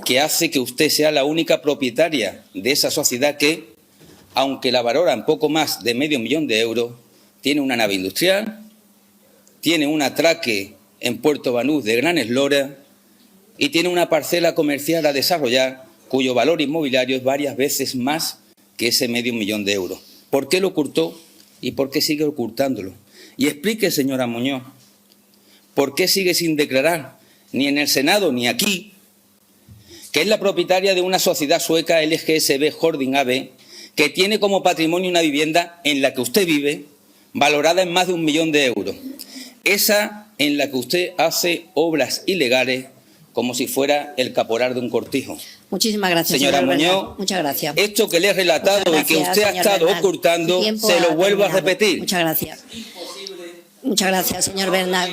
que hace que usted sea la única propietaria de esa sociedad que, aunque la valoran poco más de $500.000 de euros, tiene una nave industrial, tiene un atraque en Puerto Banús de gran eslora y tiene una parcela comercial a desarrollar cuyo valor inmobiliario es varias veces más que ese $500.000 de euros? ¿Por qué lo ocultó y por qué sigue ocultándolo? Y explique, señora Muñoz, ¿por qué sigue sin declarar, ni en el Senado ni aquí, que es la propietaria de una sociedad sueca, LGSB Holding AB, que tiene como patrimonio una vivienda en la que usted vive, valorada en más de $1 millón de euros? Esa en la que usted hace obras ilegales como si fuera el caporal de un cortijo. Muchísimas gracias, señora Muñoz. Bernal. Muchas gracias. Esto que le he relatado y que usted ha estado Bernal. ocultando, se lo vuelvo a repetir. Muchas gracias. Muchas gracias, señor Bernal.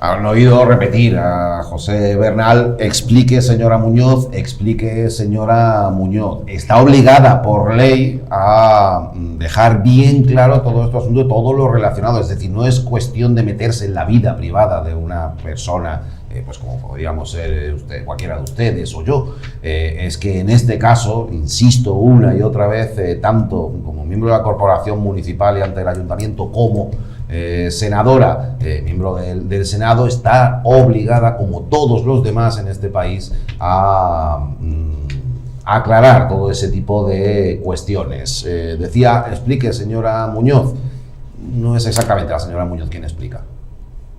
Han oído repetir a José Bernal. Explique, señora Muñoz, explique, señora Muñoz. Está obligada por ley a dejar bien claro todo este asunto, todo lo relacionado. Es decir, no es cuestión de meterse en la vida privada de una persona, pues como podríamos ser usted, cualquiera de ustedes o yo. Es que en este caso, insisto una y otra vez, tanto como miembro de la corporación municipal y ante el ayuntamiento como senadora, miembro del Senado, está obligada, como todos los demás en este país, a aclarar todo ese tipo de cuestiones. Decía, explique, señora Muñoz. No es exactamente la señora Muñoz quien explica.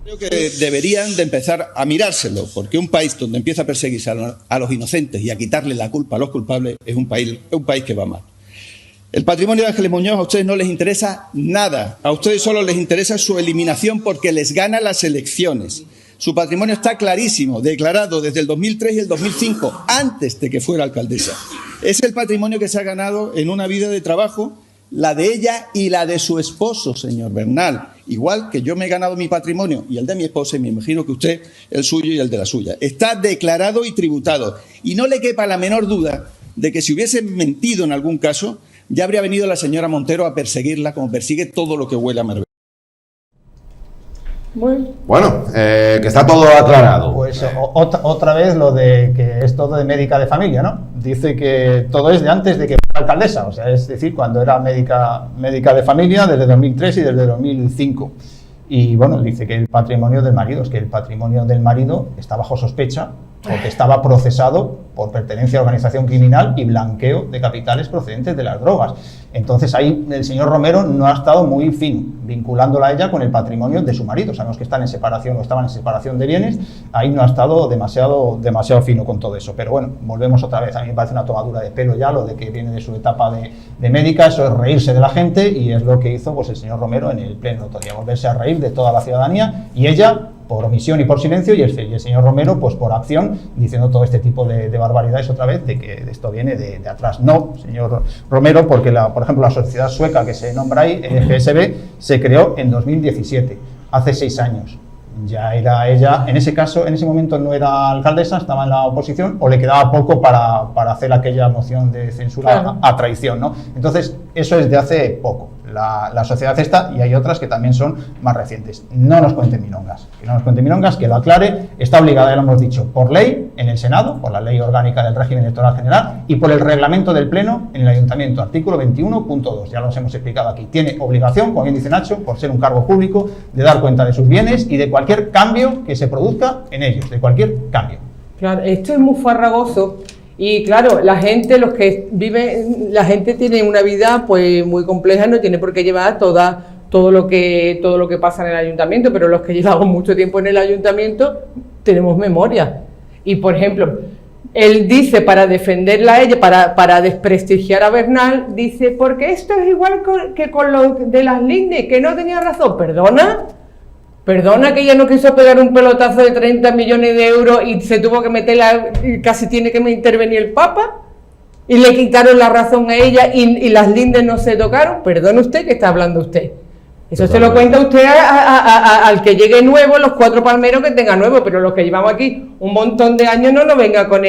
Creo que deberían de empezar a mirárselo, porque un país donde empieza a perseguirse a los inocentes y a quitarle la culpa a los culpables es un país que va mal. El patrimonio de Ángeles Muñoz a ustedes no les interesa nada. A ustedes solo les interesa su eliminación porque les gana las elecciones. Su patrimonio está clarísimo, declarado desde el 2003 y el 2005, antes de que fuera alcaldesa. Es el patrimonio que se ha ganado en una vida de trabajo, la de ella y la de su esposo, señor Bernal. Igual que yo me he ganado mi patrimonio y el de mi esposa, y me imagino que usted el suyo y el de la suya. Está declarado y tributado. Y no le quepa la menor duda de que si hubiesen mentido en algún caso, ya habría venido la señora Montero a perseguirla como persigue todo lo que huele a Marbella. Bueno, que está todo aclarado. Pues otra vez lo de que es todo de médica de familia, ¿no? Dice que todo es de antes de que fuera alcaldesa, o sea, es decir, cuando era médica de familia desde 2003 y desde 2005. Y bueno, dice que el patrimonio del marido, es que el patrimonio del marido está bajo sospecha porque estaba procesado por pertenencia a organización criminal y blanqueo de capitales procedentes de las drogas. Entonces ahí el señor Romero no ha estado muy fino, vinculándola a ella con el patrimonio de su marido. Sabemos que están en separación o estaban en separación de bienes, ahí no ha estado demasiado fino con todo eso. Pero bueno, volvemos otra vez, a mí me parece una tomadura de pelo ya lo de que viene de su etapa de médica, eso es reírse de la gente y es lo que hizo pues el señor Romero en el pleno otro día, volverse a reír de toda la ciudadanía y ella por omisión y por silencio, y el señor Romero pues por acción, diciendo todo este tipo de barbaridades otra vez, de que esto viene de atrás. No, señor Romero, porque por ejemplo la sociedad sueca que se nombra ahí, GSB, se creó en 2017, hace 6 años. Ya era ella, en ese caso, en ese momento no era alcaldesa, estaba en la oposición, o le quedaba poco para hacer aquella moción de censura a traición, ¿no? Entonces, eso es de hace poco. La sociedad esta, y hay otras que también son más recientes. No nos cuenten milongas, que lo aclare. Está obligada, ya lo hemos dicho, por ley en el Senado, por la Ley Orgánica del Régimen Electoral General y por el reglamento del Pleno en el Ayuntamiento, artículo 21.2, ya los hemos explicado aquí. Tiene obligación, como bien dice Nacho, por ser un cargo público, de dar cuenta de sus bienes y de cualquier cambio que se produzca en ellos, de cualquier cambio. Claro, esto es muy farragoso. Y claro, la gente, los que viven, la gente tiene una vida pues muy compleja, no tiene por qué llevar todo lo que pasa en el ayuntamiento, pero los que llevamos mucho tiempo en el ayuntamiento tenemos memoria. Y por ejemplo, él dice, para defenderla a ella, para desprestigiar a Bernal, dice, porque esto es igual que con lo de las Lindes, que no tenía razón. Perdona que ella no quiso pegar un pelotazo de 30 millones de euros y se tuvo que meter, casi tiene que intervenir el Papa, y le quitaron la razón a ella y las Lindes no se tocaron. Perdone usted, ¿qué está hablando usted? Eso se lo cuenta usted al que llegue nuevo, los 4 palmeros que tenga nuevo, pero los que llevamos aquí un montón de años no nos venga con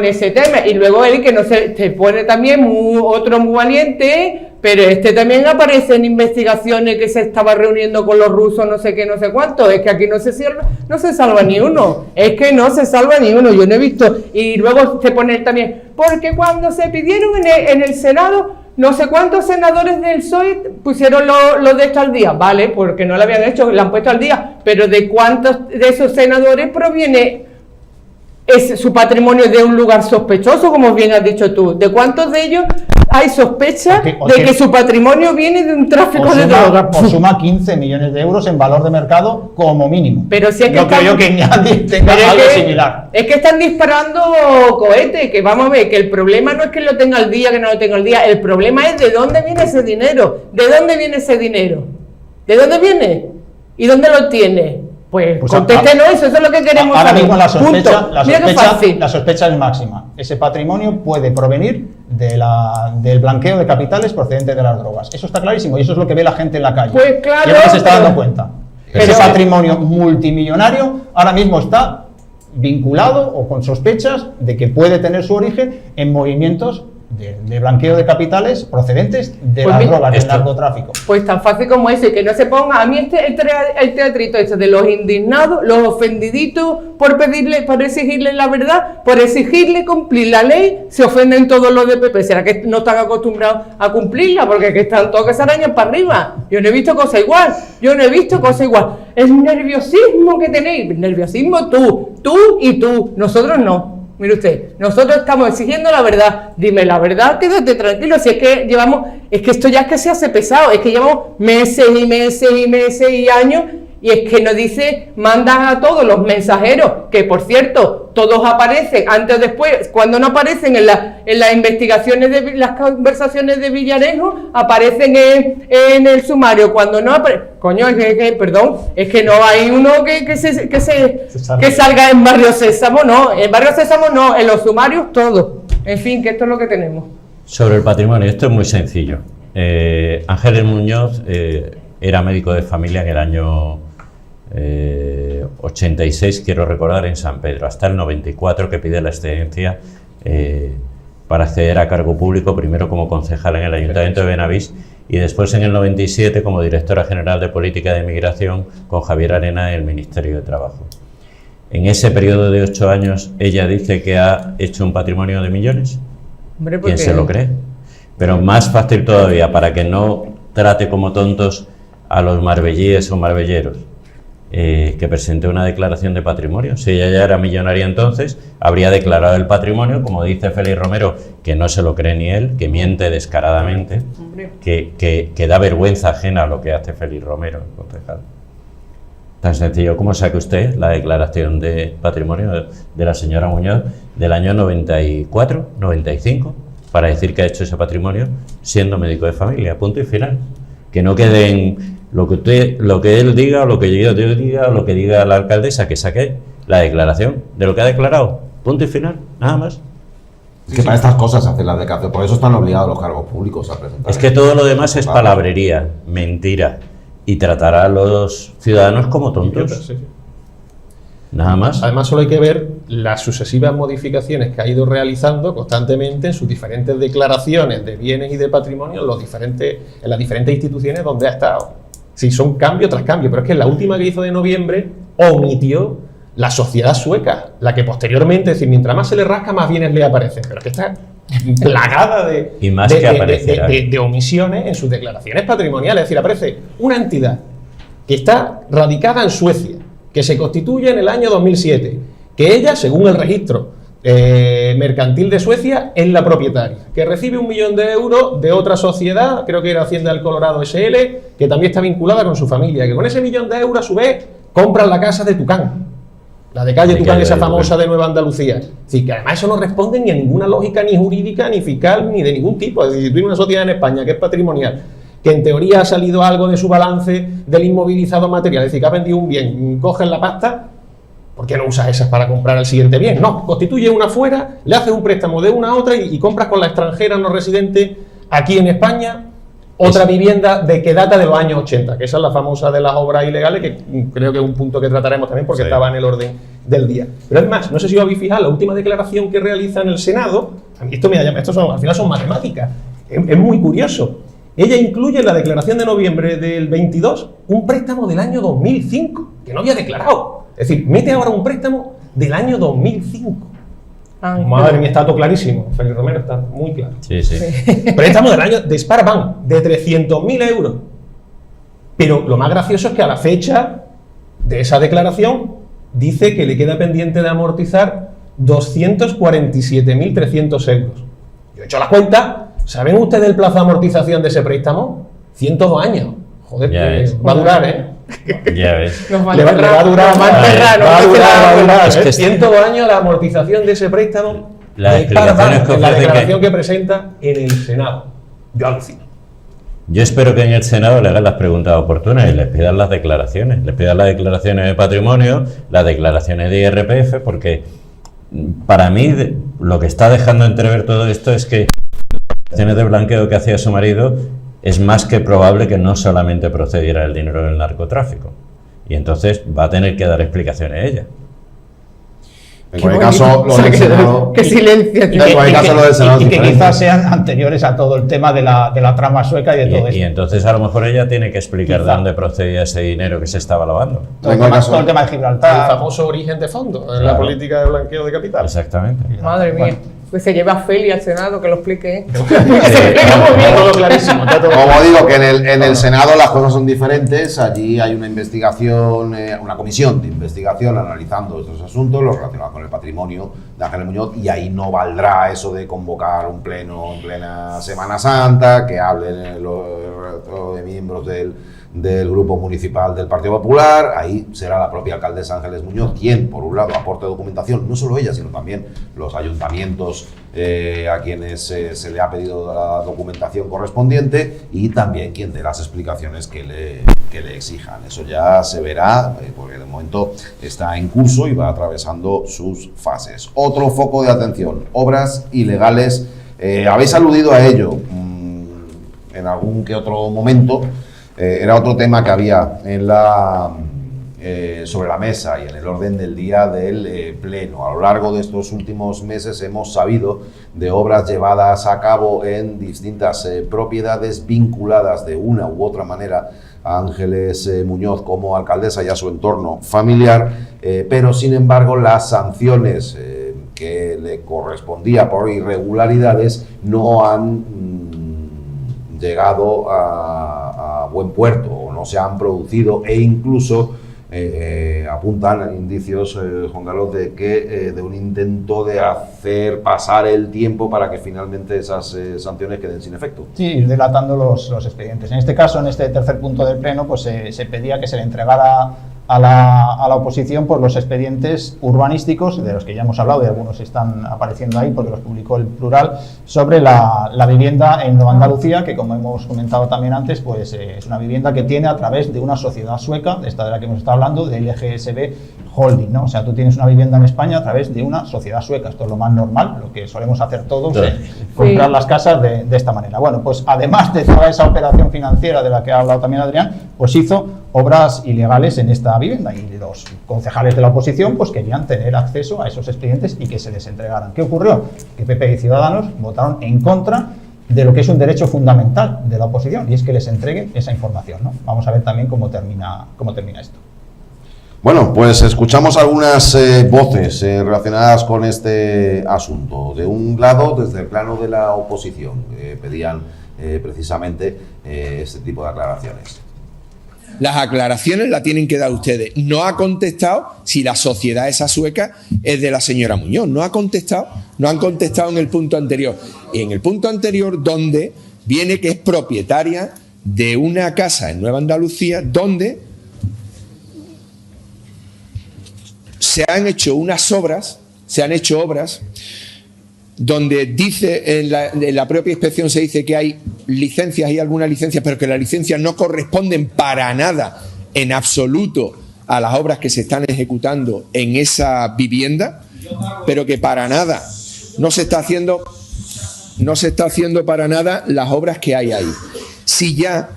ese tema. Y luego él, que no se pone también otro muy valiente, pero este también aparece en investigaciones que se estaba reuniendo con los rusos, no sé qué, no sé cuánto. Es que aquí no se salva ni uno. Es que no se salva ni uno, yo no he visto. Y luego se pone también, porque cuando se pidieron en el Senado, no sé cuántos senadores del PSOE pusieron lo de esto al día. Vale, porque no lo habían hecho, lo han puesto al día. Pero ¿de cuántos de esos senadores proviene su patrimonio de un lugar sospechoso, como bien has dicho tú? ¿De cuántos de ellos hay sospecha de que su patrimonio viene de un tráfico de drogas? O suma 15 millones de euros en valor de mercado como mínimo. Pero si es que no creo yo que nadie tenga algo similar. Es que están disparando cohetes, que vamos a ver, que el problema no es que lo tenga al día, que no lo tenga al día, el problema es de dónde viene ese dinero. ¿De dónde viene ese dinero? ¿De dónde viene? ¿Y dónde lo tiene? Pues contéstenos eso es lo que queremos ahora saber. Mismo la sospecha es máxima. Ese patrimonio puede provenir del blanqueo de capitales procedentes de las drogas. Eso está clarísimo y eso es lo que ve la gente en la calle. Pues claro. Y ahora se está dando cuenta. Ese patrimonio multimillonario ahora mismo está vinculado o con sospechas de que puede tener su origen en movimientos de blanqueo de capitales procedentes de las drogas, del narcotráfico. Pues tan fácil como ese, que no se ponga a mí el teatrito este de los indignados, los ofendiditos por exigirle la verdad, por exigirle cumplir la ley, se ofenden todos los de PP. ¿Será que no están acostumbrados a cumplirla? Porque que están todos que se arañan para arriba. Yo no he visto cosa igual, El nerviosismo que tenéis, nerviosismo tú y tú, nosotros no. Mire usted, nosotros estamos exigiendo la verdad. Dime la verdad, quédate tranquilo. Si es que es que esto ya es que se hace pesado, es que llevamos meses y meses y meses y años, y es que nos dice, mandan a todos los mensajeros, que por cierto, todos aparecen antes o después. Cuando no aparecen en las investigaciones de las conversaciones de Villarejo, aparecen en el sumario. Cuando no aparecen, coño, perdón, es que no hay uno que salga en Barrio Sésamo, no, en Barrio Sésamo no, en los sumarios todo. En fin, que esto es lo que tenemos. Sobre el patrimonio, esto es muy sencillo. Ángeles Muñoz era médico de familia en el año 86, quiero recordar, en San Pedro, hasta el 94, que pide la excedencia para acceder a cargo público, primero como concejal en el Ayuntamiento de Benavís y después en el 97 como directora general de Política de Migración con Javier Arena en el Ministerio de Trabajo. En ese periodo de 8 años, ella dice que ha hecho un patrimonio de millones. Hombre, ¿quién se lo cree? Pero más fácil todavía, para que no trate como tontos a los marbellíes o marbelleros, que presentó una declaración de patrimonio. Si ella ya era millonaria entonces, habría declarado el patrimonio, como dice Félix Romero, que no se lo cree ni él, que miente descaradamente, que da vergüenza ajena a lo que hace Félix Romero, el concejal. Tan sencillo como saque usted la declaración de patrimonio de la señora Muñoz del año 94, 95, para decir que ha hecho ese patrimonio siendo médico de familia, punto y final. Que no quede en lo que él diga, o lo que yo diga, o lo que diga la alcaldesa, que saque la declaración de lo que ha declarado, punto y final, nada más. Es que para estas cosas se hacen las declaraciones, por eso están obligados los cargos públicos a presentar. Es que todo lo demás es palabrería, mentira, y tratar a los ciudadanos como tontos. Nada más. Además, solo hay que ver las sucesivas modificaciones que ha ido realizando constantemente en sus diferentes declaraciones de bienes y de patrimonio en las diferentes instituciones donde ha estado. Sí, son cambio tras cambio, pero es que la última que hizo de noviembre omitió la sociedad sueca, la que posteriormente, es decir, mientras más se le rasca, más bienes le aparecen. Pero es que está plagada de omisiones en sus declaraciones patrimoniales. Es decir, aparece una entidad que está radicada en Suecia, que se constituye en el año 2007, que ella, según el registro mercantil de Suecia, es la propietaria, que recibe 1 millón de euros de otra sociedad, creo que era Hacienda del Colorado SL, que también está vinculada con su familia, que con ese 1 millón de euros, a su vez, compran la casa de Tucán. La de calle Tucán, esa famosa de Nueva Andalucía. Es decir, que además eso no responde ni a ninguna lógica, ni jurídica, ni fiscal, ni de ningún tipo. Es decir, si tú tienes una sociedad en España que es patrimonial, que en teoría ha salido algo de su balance del inmovilizado material, es decir, que ha vendido un bien, coges la pasta, ¿por qué no usas esas para comprar el siguiente bien? No, constituye una fuera, le haces un préstamo de una a otra y compras con la extranjera no residente aquí en España otra vivienda de que data de los años 80, que esa es la famosa de las obras ilegales, que creo que es un punto que trataremos también porque estaba en el orden del día. Pero es más, no sé si os habéis fijado, la última declaración que realiza en el Senado, a mí al final son matemáticas, es muy curioso. Ella incluye en la declaración de noviembre del 22 un préstamo del año 2005, que no había declarado. Es decir, mete ahora un préstamo del año 2005. Madre mía, está todo clarísimo. Félix Romero, está muy claro. Sí, sí. Préstamo del año de Sparbank, de 300.000 euros. Pero lo más gracioso es que a la fecha de esa declaración dice que le queda pendiente de amortizar 247.300 euros. Yo he hecho la cuenta. ¿Saben ustedes el plazo de amortización de ese préstamo? 102 años. Joder, va a durar, ¿eh? Ya ves. Le va a durar. Es que 102 años la amortización de ese préstamo. La declaración que presenta en el Senado. Yo alucino. Yo espero que en el Senado le hagan las preguntas oportunas y les pidan las declaraciones. Les pidan las declaraciones de patrimonio, las declaraciones de IRPF, porque para mí lo que está dejando entrever todo esto es que las declaraciones de blanqueo que hacía su marido es más que probable que no solamente procediera el dinero del narcotráfico. Y entonces va a tener que dar explicaciones ella. En cualquier caso, lo del Senado... ¡Qué silencio! Y que quizás sean anteriores a todo el tema de la trama sueca y de todo esto. Y entonces a lo mejor ella tiene que explicar de dónde procedía ese dinero que se estaba lavando. Todo el tema de Gibraltar. El famoso origen de fondo en la política de blanqueo de capital. Exactamente. Madre mía. Pues se lleva a Feli al Senado, que lo explique. Todo clarísimo. Como digo, que en el Senado las cosas son diferentes. Allí hay una investigación, una comisión de investigación analizando estos asuntos, los relacionados con el patrimonio de Ángeles Muñoz, y ahí no valdrá eso de convocar un pleno en plena Semana Santa, que hablen los de miembros del Grupo Municipal del Partido Popular. Ahí será la propia alcaldesa Ángeles Muñoz quien, por un lado, aporte documentación, no solo ella, sino también los ayuntamientos a quienes se le ha pedido la documentación correspondiente, y también quien dé las explicaciones que le exijan. Eso ya se verá, porque de momento está en curso y va atravesando sus fases. Otro foco de atención, obras ilegales. Habéis aludido a ello en algún que otro momento. Era otro tema que había sobre la mesa y en el orden del día del Pleno. A lo largo de estos últimos meses hemos sabido de obras llevadas a cabo en distintas propiedades vinculadas de una u otra manera a Ángeles Muñoz como alcaldesa y a su entorno familiar, pero sin embargo las sanciones que le correspondía por irregularidades no han llegado a buen puerto, o no se han producido, e incluso apuntan indicios, Juan Carlos, de que de un intento de hacer pasar el tiempo para que finalmente esas sanciones queden sin efecto. Sí, ir delatando los expedientes. En este caso, en este tercer punto del Pleno, pues se pedía que se le entregara a la oposición por los expedientes urbanísticos, de los que ya hemos hablado y algunos están apareciendo ahí porque los publicó el Plural, sobre la vivienda en Nueva Andalucía, que como hemos comentado también antes, pues es una vivienda que tiene a través de una sociedad sueca, esta de la que hemos estado hablando, de LGSB Holding, ¿no? O sea, tú tienes una vivienda en España a través de una sociedad sueca. Esto es lo más normal, lo que solemos hacer todos, comprar las casas de esta manera. Bueno, pues además de toda esa operación financiera de la que ha hablado también Adrián, pues hizo obras ilegales en esta vivienda, y los concejales de la oposición pues querían tener acceso a esos expedientes y que se les entregaran. ¿Qué ocurrió? Que PP y Ciudadanos votaron en contra de lo que es un derecho fundamental de la oposición, y es que les entregue esa información, ¿no? Vamos a ver también cómo termina esto. Bueno, pues escuchamos algunas voces relacionadas con este asunto. De un lado, desde el plano de la oposición, pedían precisamente este tipo de aclaraciones. Las aclaraciones las tienen que dar ustedes. No ha contestado si la sociedad esa sueca es de la señora Muñoz. No ha contestado. No han contestado en el punto anterior. Y en el punto anterior, donde viene que es propietaria de una casa en Nueva Andalucía, donde se han hecho obras donde dice, en la propia inspección se dice que hay licencias, hay algunas licencias, pero que las licencias no corresponden para nada, en absoluto, a las obras que se están ejecutando en esa vivienda, pero que para nada no se está haciendo para nada las obras que hay ahí. Si ya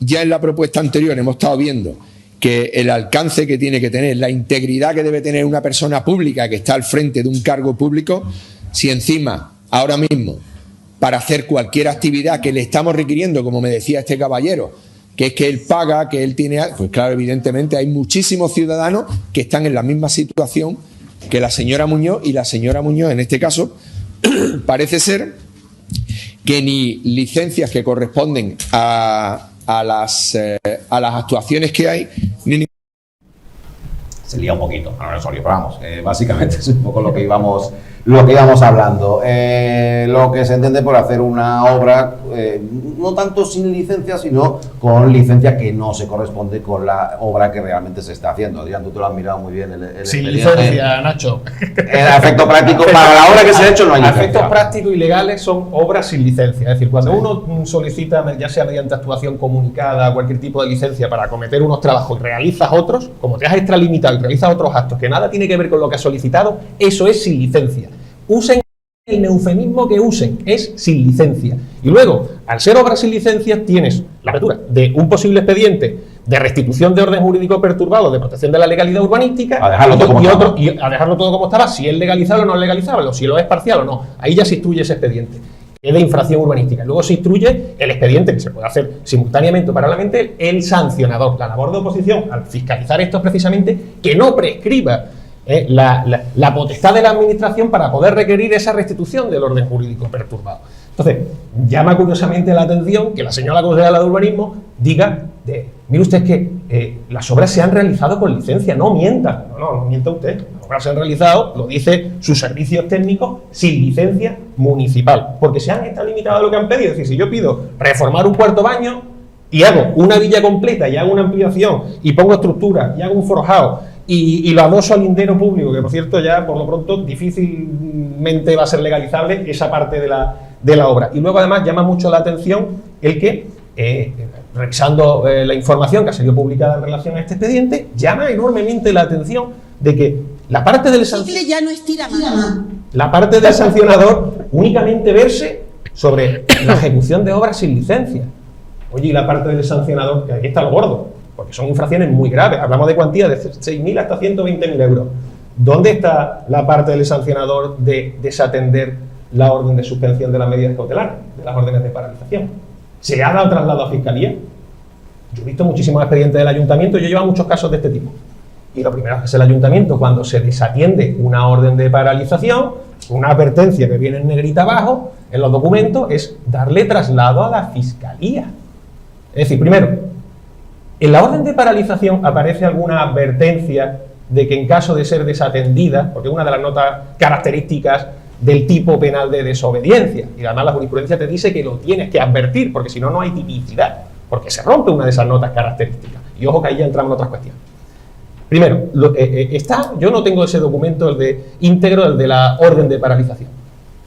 en la propuesta anterior hemos estado viendo que el alcance que tiene que tener, la integridad que debe tener una persona pública que está al frente de un cargo público, si encima, ahora mismo, para hacer cualquier actividad que le estamos requiriendo, como me decía este caballero, que es que él paga, que él tiene... Pues claro, evidentemente hay muchísimos ciudadanos que están en la misma situación que la señora Muñoz, y la señora Muñoz, en este caso, parece ser que ni licencias que corresponden a las actuaciones que hay, ni... Se lía un poquito, no, sorry, pero vamos, básicamente es un poco lo que íbamos hablando. Lo que se entiende por hacer una obra, no tanto sin licencia, sino con licencia que no se corresponde con la obra que realmente se está haciendo. Adrián, tú te lo has mirado muy bien. Sin licencia, Nacho. El efecto práctico, para la obra que se ha hecho no hay licencia. Efectos prácticos y legales son obras sin licencia. Es decir, cuando uno solicita, ya sea mediante actuación comunicada, cualquier tipo de licencia para acometer unos trabajos y realizas otros, como te has extralimitado y realizas otros actos que nada tiene que ver con lo que has solicitado, eso es sin licencia. Usen el eufemismo que usen, es sin licencia. Y luego, al ser obras sin licencia, tienes la apertura de un posible expediente de restitución de orden jurídico perturbado, de protección de la legalidad urbanística, a dejarlo todo como estaba, si es legalizable o no es legalizable, o si lo es parcial o no. Ahí ya se instruye ese expediente, que es de infracción urbanística. Luego se instruye el expediente, que se puede hacer simultáneamente o paralelamente, el sancionador. La labor de oposición, al fiscalizar esto, es precisamente que no prescriba la potestad de la administración para poder requerir esa restitución del orden jurídico perturbado. Entonces, llama curiosamente la atención que la señora concejala de urbanismo diga, mire usted que las obras se han realizado con licencia, no mienta. No mienta usted, las obras se han realizado, lo dice sus servicios técnicos, sin licencia municipal, porque se han extralimitado a lo que han pedido. Es decir, si yo pido reformar un cuarto baño y hago una villa completa y hago una ampliación y pongo estructura y hago un forjado y lo adoso al lindero público, que por cierto ya por lo pronto difícilmente va a ser legalizable esa parte de la obra. Y luego además llama mucho la atención el que, revisando la información que ha salido publicada en relación a este expediente, llama enormemente la atención de que la parte del sancionador únicamente verse sobre la ejecución de obras sin licencia. Oye, y la parte del sancionador, que aquí está lo gordo, porque son infracciones muy graves, hablamos de cuantías de 6.000 hasta 120.000 euros. ¿Dónde está la parte del sancionador de desatender la orden de suspensión de las medidas cautelares, de las órdenes de paralización? ¿Se ha dado traslado a Fiscalía? Yo he visto muchísimos expedientes del Ayuntamiento y yo llevo muchos casos de este tipo. Y lo primero que hace el Ayuntamiento cuando se desatiende una orden de paralización, una advertencia que viene en negrita abajo, en los documentos, es darle traslado a la Fiscalía. Es decir, primero, en la orden de paralización aparece alguna advertencia de que en caso de ser desatendida, porque es una de las notas características del tipo penal de desobediencia, y además la jurisprudencia te dice que lo tienes que advertir, porque si no, no hay tipicidad, porque se rompe una de esas notas características. Y ojo que ahí ya entramos en otras cuestiones. Primero, yo no tengo ese documento, el de íntegro, el de la orden de paralización.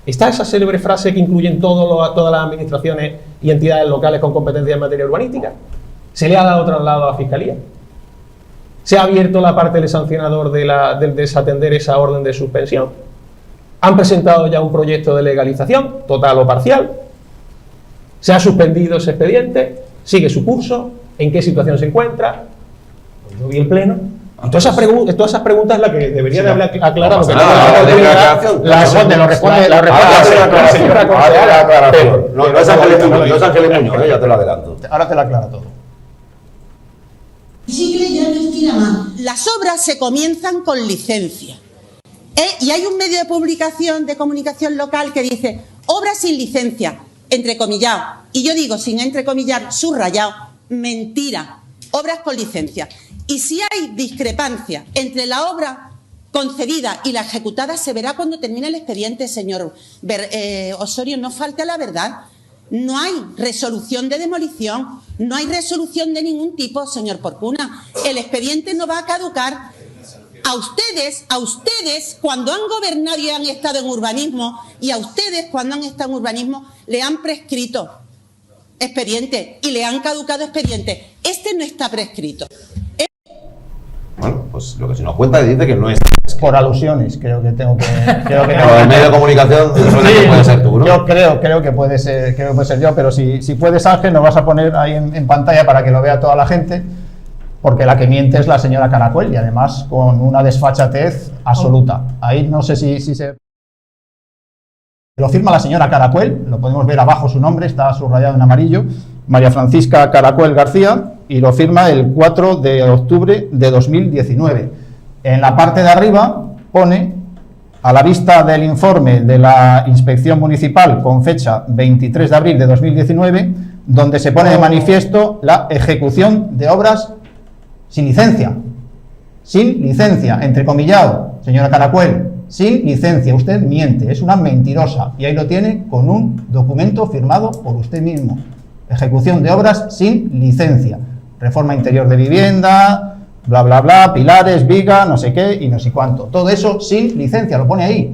Está esa célebre frase que incluyen todas las administraciones y entidades locales con competencia en materia urbanística. ¿Se le ha dado traslado a la Fiscalía? ¿Se ha abierto la parte del sancionador del desatender esa orden de suspensión? ¿Han presentado ya un proyecto de legalización, total o parcial? ¿Se ha suspendido ese expediente? ¿Sigue su curso? ¿En qué situación se encuentra? Pues yo vi el pleno. Y todas esas preguntas las que debería de haber aclarado. La responde la señora concejala. No es Ángeles Muñoz, ya te lo adelanto. Ahora te la aclara todo. Las obras se comienzan con licencia. Y hay un medio de comunicación local que dice obras sin licencia, entrecomillado. Y yo digo, sin entrecomillar, subrayado, mentira, obras con licencia. Y si hay discrepancia entre la obra concedida y la ejecutada, se verá cuando termine el expediente, señor Osorio, no falte a la verdad. No hay resolución de demolición, no hay resolución de ningún tipo, señor Porcuna. El expediente no va a caducar A ustedes, cuando han gobernado y han estado en urbanismo, y a ustedes, cuando han estado en urbanismo, le han prescrito expedientes y le han caducado expedientes. Este no está prescrito. Bueno, pues lo que se nos cuenta dice que no es. Por alusiones, creo que tengo que. Pero el medio de comunicación puede ser tú, ¿no? Yo creo que puede ser yo, pero si puedes, Ángel, nos vas a poner ahí en pantalla para que lo vea toda la gente, porque la que miente es la señora Caracuel, y además con una desfachatez absoluta. Ahí no sé si se. Lo firma la señora Caracuel, lo podemos ver abajo su nombre, está subrayado en amarillo, María Francisca Caracuel García, y lo firma el 4 de octubre de 2019. En la parte de arriba pone, a la vista del informe de la Inspección Municipal con fecha 23 de abril de 2019, donde se pone de manifiesto la ejecución de obras sin licencia, entrecomillado, señora Caracuel, sin licencia. Usted miente, es una mentirosa, y ahí lo tiene con un documento firmado por usted mismo. Ejecución de obras sin licencia, reforma interior de vivienda, bla bla bla, pilares, viga, no sé qué y no sé cuánto, todo eso sin licencia, lo pone ahí.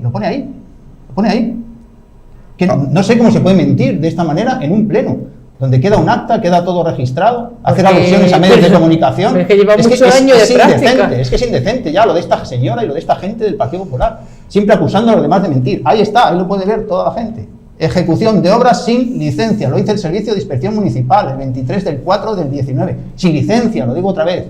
Que no sé cómo se puede mentir de esta manera en un pleno, donde queda un acta, queda todo registrado, hacer alusiones a medios de comunicación. Es que lleva muchos años de práctica. Es que es indecente ya lo de esta señora y lo de esta gente del Partido Popular, siempre acusando a los demás de mentir. Ahí está, ahí lo puede ver toda la gente. Ejecución de obras sin licencia, lo dice el Servicio de Inspección Municipal, el 23 del 4 del 19, sin licencia, lo digo otra vez.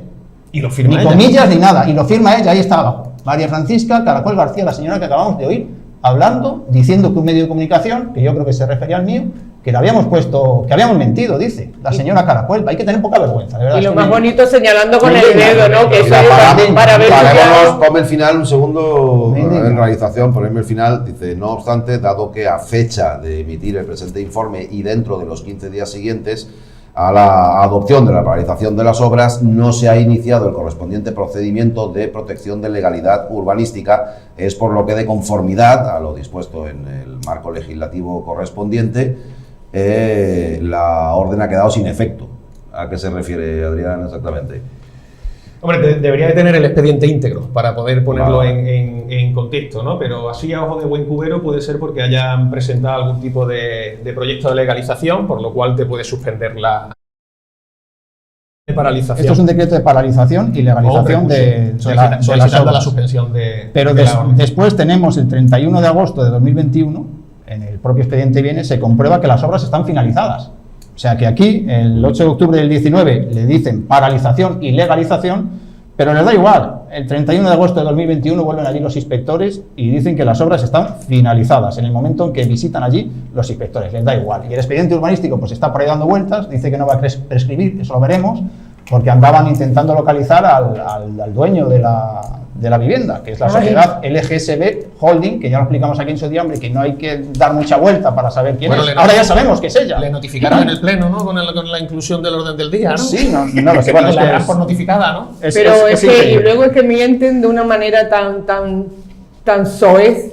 Y lo firma ni ella. Comillas ni nada, y lo firma ella, ahí está abajo. María Francisca Caracuel García, la señora que acabamos de oír, hablando, diciendo que un medio de comunicación, que yo creo que se refería al mío, que le habíamos puesto, que habíamos mentido, dice la señora Caracuel. Hay que tener poca vergüenza, de verdad. Y lo más bonito señalando con el dedo, ¿no? Que eso es para ver. Ponme el final un segundo en realización, ponme el final. Dice, no obstante, dado que a fecha de emitir el presente informe y dentro de los 15 días siguientes a la adopción de la paralización de las obras, no se ha iniciado el correspondiente procedimiento de protección de legalidad urbanística, es por lo que, de conformidad a lo dispuesto en el marco legislativo correspondiente, la orden ha quedado sin efecto. ¿A qué se refiere, Adrián, exactamente? Hombre, debería de tener el expediente íntegro para poder ponerlo en contexto, ¿no? Pero así a ojo de buen cubero puede ser porque hayan presentado algún tipo de proyecto de legalización, por lo cual te puede suspender la paralización. Esto es un decreto de paralización y legalización de la suspensión de... Pero después tenemos el 31 de agosto de 2021, en el propio expediente viene, se comprueba que las obras están finalizadas. O sea que aquí, el 8 de octubre del 19, le dicen paralización y legalización, pero les da igual. El 31 de agosto de 2021 vuelven allí los inspectores y dicen que las obras están finalizadas. En el momento en que visitan allí los inspectores, les da igual. Y el expediente urbanístico pues está por ahí dando vueltas, dice que no va a prescribir, eso lo veremos, porque andaban intentando localizar al dueño de la vivienda, que es la sociedad LGSB Holding, que ya lo explicamos aquí en su día, hombre, que no hay que dar mucha vuelta para saber quién es. Ahora ya sabemos que es ella. Le notificaron en el pleno, ¿no? Con la inclusión del orden del día, ¿no? Sí, no lo sé. Bueno, la darán por notificada, ¿no? Pero es que, y luego es que mienten de una manera tan soez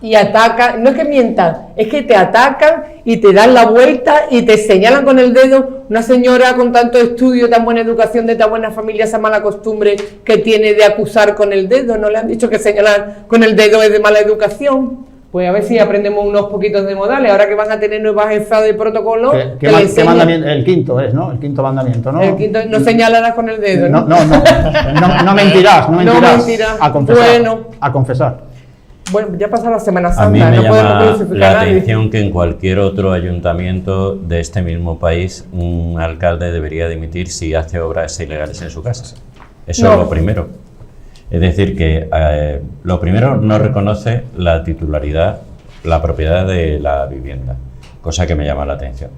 y atacan, no es que mientan, es que te atacan y te dan la vuelta y te señalan con el dedo. Una señora con tanto estudio, tan buena educación, de tan buena familia, esa mala costumbre que tiene de acusar con el dedo, ¿no le han dicho que señalar con el dedo es de mala educación? Pues a ver si aprendemos unos poquitos de modales, ahora que van a tener nuevas jefas de protocolo. ¿Qué mandamiento? El quinto es, ¿no? El quinto mandamiento, ¿no? El quinto, no señalarás con el dedo, ¿no? No mentirás, no mentirás. A confesar. Bueno. A confesar. Bueno, ya pasa la Semana Santa. A mí me no llama la atención que en cualquier otro ayuntamiento de este mismo país un alcalde debería dimitir si hace obras ilegales en su casa. Eso es lo primero. Es decir, que lo primero, no reconoce la titularidad, la propiedad de la vivienda, cosa que me llama la atención.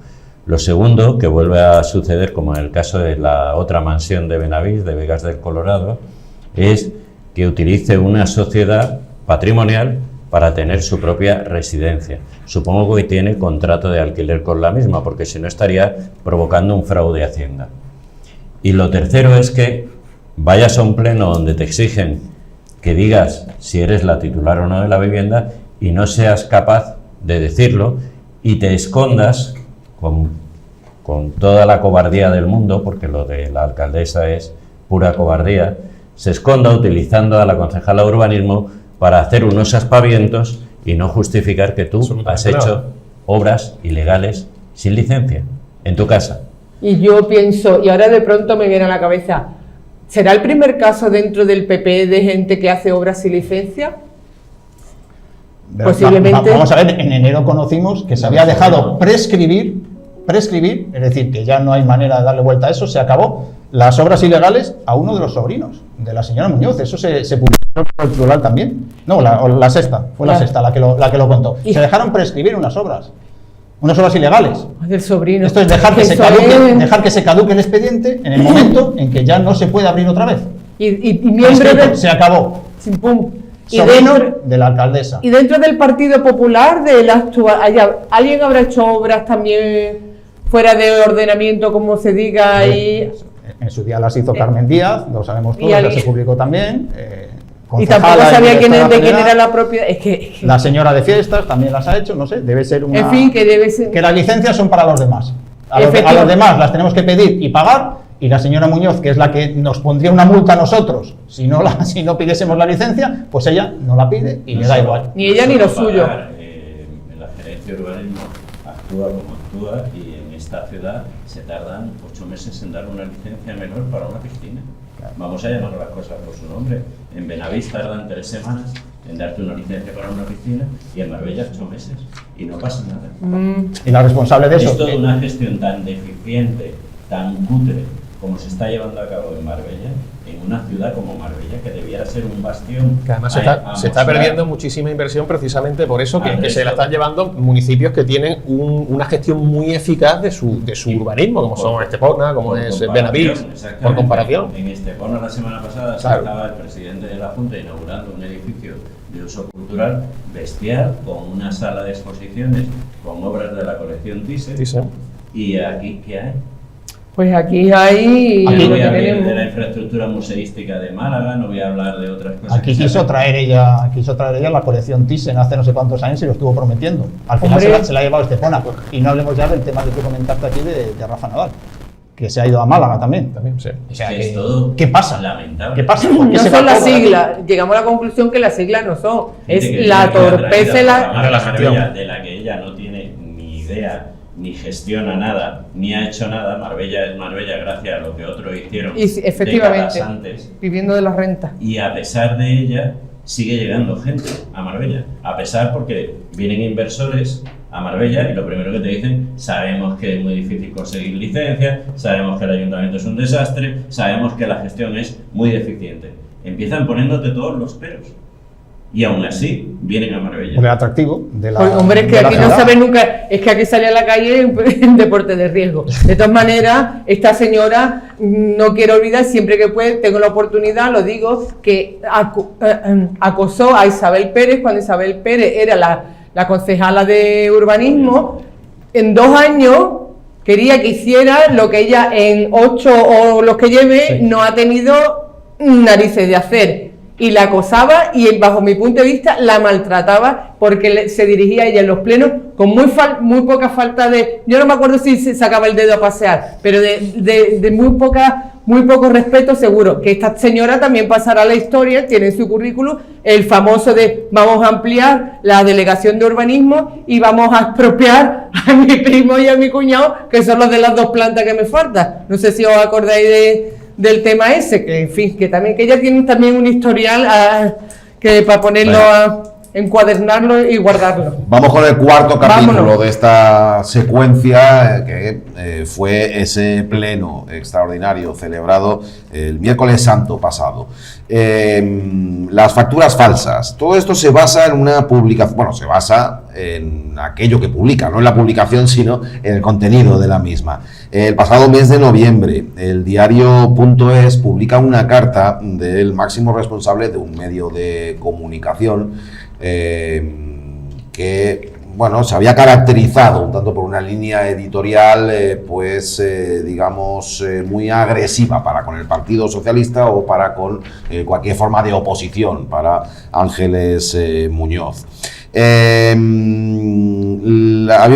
Lo segundo, que vuelve a suceder, como en el caso de la otra mansión de Benavís, de Vegas del Colorado, es que utilice una sociedad patrimonial para tener su propia residencia. Supongo que tiene contrato de alquiler con la misma, porque si no estaría provocando un fraude a Hacienda. Y lo tercero es que vayas a un pleno donde te exigen que digas si eres la titular o no de la vivienda y no seas capaz de decirlo y te escondas con toda la cobardía del mundo, porque lo de la alcaldesa es pura cobardía, se esconda utilizando a la concejala de urbanismo para hacer unos aspavientos y no justificar que tú has hecho obras ilegales sin licencia en tu casa. Y yo pienso, y ahora de pronto me viene a la cabeza, ¿será el primer caso dentro del PP de gente que hace obras sin licencia? Posiblemente. Vamos a ver, en enero conocimos que se había dejado prescribir, es decir, que ya no hay manera de darle vuelta a eso, se acabó las obras ilegales a uno de los sobrinos de la señora Muñoz. Eso se publicó por el Plural también. No, la Sexta, fue la Sexta la que lo contó. Se dejaron prescribir unas obras ilegales. Del sobrino. Esto es dejar que se caduque el expediente en el momento en que ya no se puede abrir otra vez. Y miembro se acabó. Pum. Sobrino de la alcaldesa. Y dentro del Partido Popular, del actual, ¿alguien habrá hecho obras también fuera de ordenamiento, como se diga? En su día las hizo Carmen Díaz, lo sabemos todos, ya se publicó también. Y tampoco sabía de quién era la propiedad. La señora de fiestas también las ha hecho, no sé, debe ser una... En fin, que debe ser... Que las licencias son para los demás. A los demás las tenemos que pedir y pagar, y la señora Muñoz, que es la que nos pondría una multa a nosotros si no pidiésemos la licencia, pues ella no la pide y le da igual. Ni ella ni lo suyo. La gerencia de urbanismo actúa como actúa, y en esta ciudad se tardan 8 meses en dar una licencia menor para una piscina. Vamos a llamar las cosas por su nombre. En Benavís tardan 3 semanas en darte una licencia para una piscina, y en Marbella 8 meses, y no pasa nada. Y la responsable de eso... Es toda una gestión tan deficiente, tan cutre, como se está llevando a cabo en Marbella, en una ciudad como Marbella, que debiera ser un bastión. Que además se está perdiendo muchísima inversión precisamente por eso, que se la están llevando municipios que tienen una gestión muy eficaz de su urbanismo, como son Estepona, como es Benavís, por comparación. En Estepona la semana pasada estaba el presidente de la Junta inaugurando un edificio de uso cultural bestial, con una sala de exposiciones con obras de la colección Thyssen. ¿Y aquí qué hay? Pues aquí hay... No voy a hablar de la infraestructura museística de Málaga, no voy a hablar de otras cosas. Aquí quiso traer ella la colección Thyssen hace no sé cuántos años y lo estuvo prometiendo. Al final se la ha llevado Estepona. Y no hablemos ya del tema que tú comentaste aquí de Rafa Nadal, que se ha ido a Málaga también. Sí. O sea, es todo ¿qué pasa? Lamentable. ¿Qué pasa? No son las siglas. Llegamos a la conclusión que las siglas no son. Es la torpeza de la gestión. De la que ella no tiene ni idea, ni gestiona nada, ni ha hecho nada. Marbella es Marbella gracias a lo que otros hicieron efectivamente antes, viviendo de la renta. Y a pesar de ella sigue llegando gente a Marbella, a pesar porque vienen inversores a Marbella y lo primero que te dicen: sabemos que es muy difícil conseguir licencias, sabemos que el ayuntamiento es un desastre, sabemos que la gestión es muy deficiente. Empiezan poniéndote todos los peros. Y aún así, vienen a Marbella. Por el atractivo de la... Pues, hombre, es que aquí no sabes nunca, es que aquí sale a la calle en deporte de riesgo. De todas maneras, esta señora, no quiero olvidar, siempre que puede, tengo la oportunidad, lo digo, que acosó a Isabel Pérez, cuando Isabel Pérez era la concejala de urbanismo. En 2 años quería que hiciera lo que ella en 8 o los que lleve no ha tenido narices de hacer. Y la acosaba y, bajo mi punto de vista, la maltrataba porque se dirigía a ella en los plenos con muy poca falta de... Yo no me acuerdo si se sacaba el dedo a pasear, pero de muy poco respeto seguro. Que esta señora también pasará a la historia, tiene en su currículum el famoso de: vamos a ampliar la delegación de urbanismo y vamos a expropiar a mi primo y a mi cuñado, que son los de las 2 plantas que me faltan. No sé si os acordáis del tema ese, que en fin, que ella tiene también un historial que para ponerlo, encuadernarlo y guardarlo. Vamos con el cuarto capítulo de esta secuencia, que fue ese pleno extraordinario celebrado el miércoles santo pasado. Las facturas falsas. Todo esto se basa en una publicación, se basa en aquello que publica, no en la publicación, sino en el contenido de la misma. El pasado mes de noviembre, el diario.es publica una carta del máximo responsable de un medio de comunicación que, se había caracterizado un tanto por una línea editorial, muy agresiva para con el Partido Socialista o para con cualquier forma de oposición para Ángeles Muñoz. Había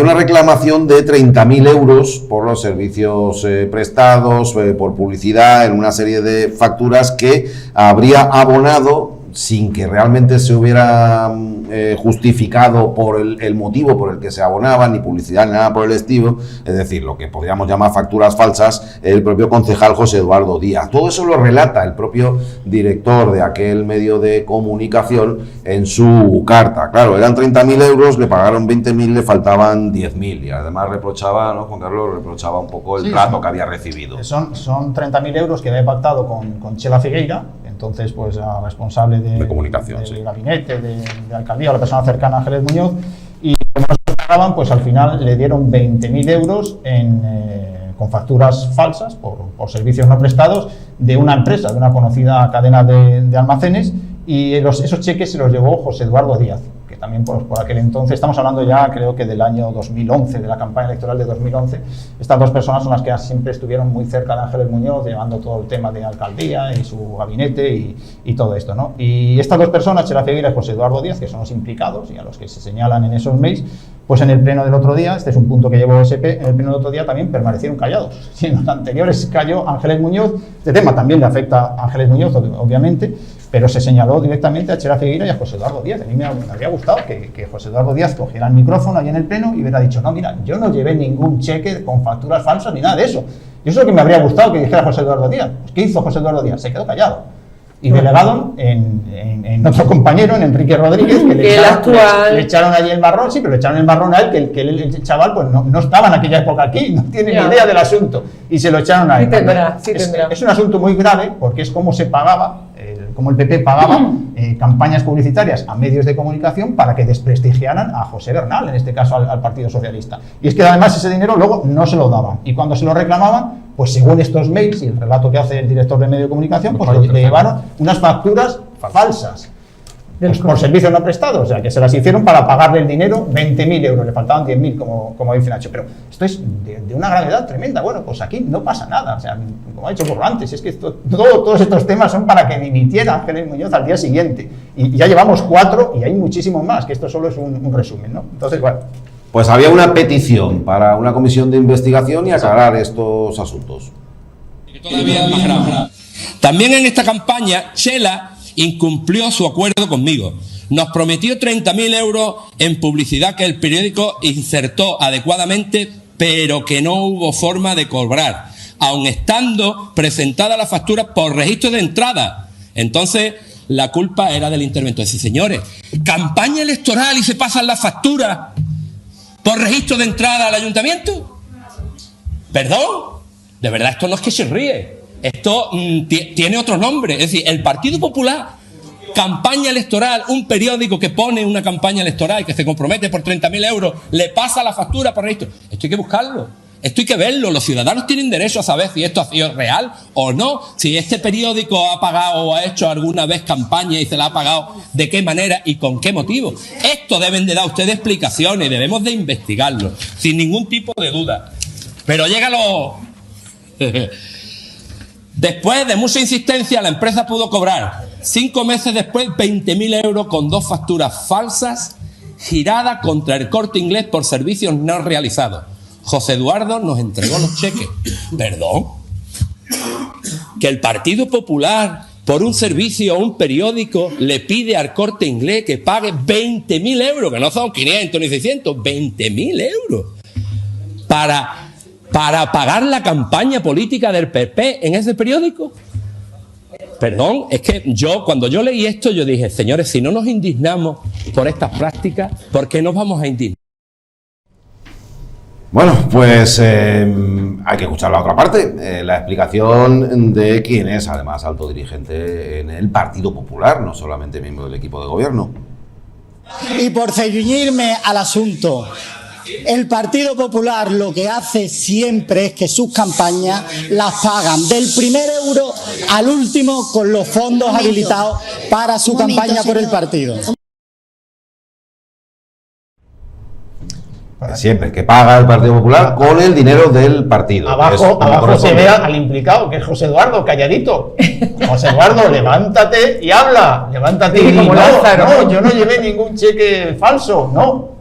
una reclamación de 30.000 euros por los servicios prestados, por publicidad, en una serie de facturas que habría abonado sin que realmente se hubiera justificado por el motivo por el que se abonaba, ni publicidad ni nada por el estilo, es decir, lo que podríamos llamar facturas falsas, el propio concejal José Eduardo Díaz. Todo eso lo relata el propio director de aquel medio de comunicación en su carta. Claro, eran 30.000 euros, le pagaron 20.000, le faltaban 10.000, y además reprochaba, ¿no, Juan Carlos? Reprochaba un poco el trato que había recibido. Son 30.000 euros que había pactado con Chela Figueira, entonces pues la responsable de comunicación, del gabinete de alcaldía, o la persona cercana a Ángeles Muñoz, y como nos pagaban, pues al final le dieron 20.000 euros con facturas falsas por servicios no prestados de una empresa, de una conocida cadena de almacenes, y esos cheques se los llevó José Eduardo Díaz, que también por aquel entonces, estamos hablando ya creo que del año 2011, de la campaña electoral de 2011, estas dos personas son las que siempre estuvieron muy cerca de Ángeles Muñoz, llevando todo el tema de alcaldía y su gabinete y todo esto, ¿no? Y estas dos personas, Chela Figueira y José Eduardo Díaz, que son los implicados y a los que se señalan en esos mails, pues en el pleno del otro día, este es un punto que llevó SP, en el pleno del otro día también permanecieron callados. Si en los anteriores cayó Ángeles Muñoz, este tema también le afecta a Ángeles Muñoz, obviamente, pero se señaló directamente a Chela Figueira y a José Eduardo Díaz. A mí me habría gustado que José Eduardo Díaz cogiera el micrófono ahí en el pleno y hubiera dicho, no, mira, yo no llevé ningún cheque con facturas falsas ni nada de eso. Y eso es lo que me habría gustado que dijera José Eduardo Díaz. Pues, ¿qué hizo José Eduardo Díaz? Se quedó callado. Y delegado en otro compañero, en Enrique Rodríguez, que le echaron allí el marrón, sí, pero le echaron el marrón a él, que el chaval pues no estaba en aquella época aquí, no tiene ni idea del asunto, y se lo echaron a él. Es un asunto muy grave, porque es como se pagaba, como el PP pagaba campañas publicitarias a medios de comunicación para que desprestigiaran a José Bernal, en este caso al Partido Socialista. Y es que además ese dinero luego no se lo daban, y cuando se lo reclamaban, pues según estos mails y el relato que hace el director del medio de comunicación, pues le llevaron unas facturas falsas pues por servicios no prestados, o sea, que se las hicieron para pagarle el dinero, 20.000 euros, le faltaban 10.000, como dice Nacho, pero esto es de una gravedad tremenda. Bueno, pues aquí no pasa nada, o sea, como ha dicho por antes, es que todos estos temas son para que dimitiera Ángeles Muñoz al día siguiente, y ya llevamos 4 y hay muchísimos más, que esto solo es un resumen, ¿no? Entonces, bueno. Pues había una petición para una comisión de investigación y aclarar estos asuntos. Todavía más grave. También en esta campaña, Chela incumplió su acuerdo conmigo. Nos prometió 30.000 euros en publicidad que el periódico insertó adecuadamente, pero que no hubo forma de cobrar, aun estando presentada la factura por registro de entrada. Entonces, la culpa era del interventor. Es decir, señores, campaña electoral y se pasan las facturas por registro de entrada al ayuntamiento. ¿Perdón? De verdad, esto no es que se ríe. Esto tiene otro nombre. Es decir, el Partido Popular, campaña electoral, un periódico que pone una campaña electoral y que se compromete por 30.000 euros, le pasa la factura por registro. Esto hay que buscarlo. Esto hay que verlo. Los ciudadanos tienen derecho a saber si esto ha sido real o no. Si este periódico ha pagado o ha hecho alguna vez campaña y se la ha pagado, de qué manera y con qué motivo. Esto deben de dar ustedes explicaciones, debemos de investigarlo, sin ningún tipo de duda. Pero llega lo... Después de mucha insistencia, la empresa pudo cobrar 5 meses después 20.000 euros con 2 facturas falsas giradas contra el Corte Inglés por servicios no realizados. José Eduardo nos entregó los cheques. ¿Perdón? Que el Partido Popular, por un servicio o un periódico, le pide al Corte Inglés que pague 20.000 euros, que no son 500 ni 600, 20.000 euros, para pagar la campaña política del PP en ese periódico. Perdón, es que cuando yo leí esto, yo dije, señores, si no nos indignamos por estas prácticas, ¿por qué nos vamos a indignar? Bueno, pues hay que escuchar la otra parte, la explicación de quién es, además, alto dirigente en el Partido Popular, no solamente miembro del equipo de gobierno. Y por ceñirme al asunto, el Partido Popular lo que hace siempre es que sus campañas las pagan del primer euro al último con los fondos habilitados para su campaña por el partido. Siempre, que paga el Partido Popular con el dinero del partido. Abajo se ve al implicado, que es José Eduardo, calladito. José Eduardo, levántate y habla. Levántate y como Lázaro. no, yo no llevé ningún cheque falso, no.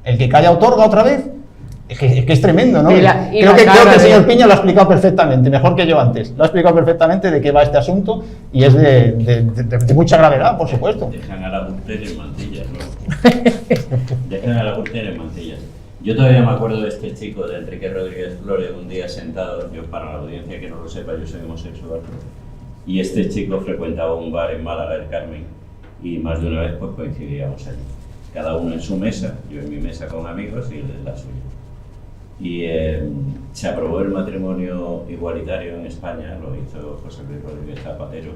El que calla otorga otra vez. Es que es tremendo, ¿no? Creo que el señor Piña lo ha explicado perfectamente, mejor que yo antes. Lo ha explicado perfectamente de qué va este asunto y es de mucha gravedad, por supuesto. Dejan a la Gürtel en mantillas, ¿no? Dejan a la Gürtel en mantillas. Yo todavía me acuerdo de este chico, de Enrique Rodríguez Flores, un día sentado, yo para la audiencia que no lo sepa, yo soy homosexual, y este chico frecuentaba un bar en Málaga, el Carmen, y más de una vez pues coincidíamos allí. Cada uno en su mesa, yo en mi mesa con amigos y él en la suya. Y se aprobó el matrimonio igualitario en España, lo hizo José Luis Rodríguez Zapatero,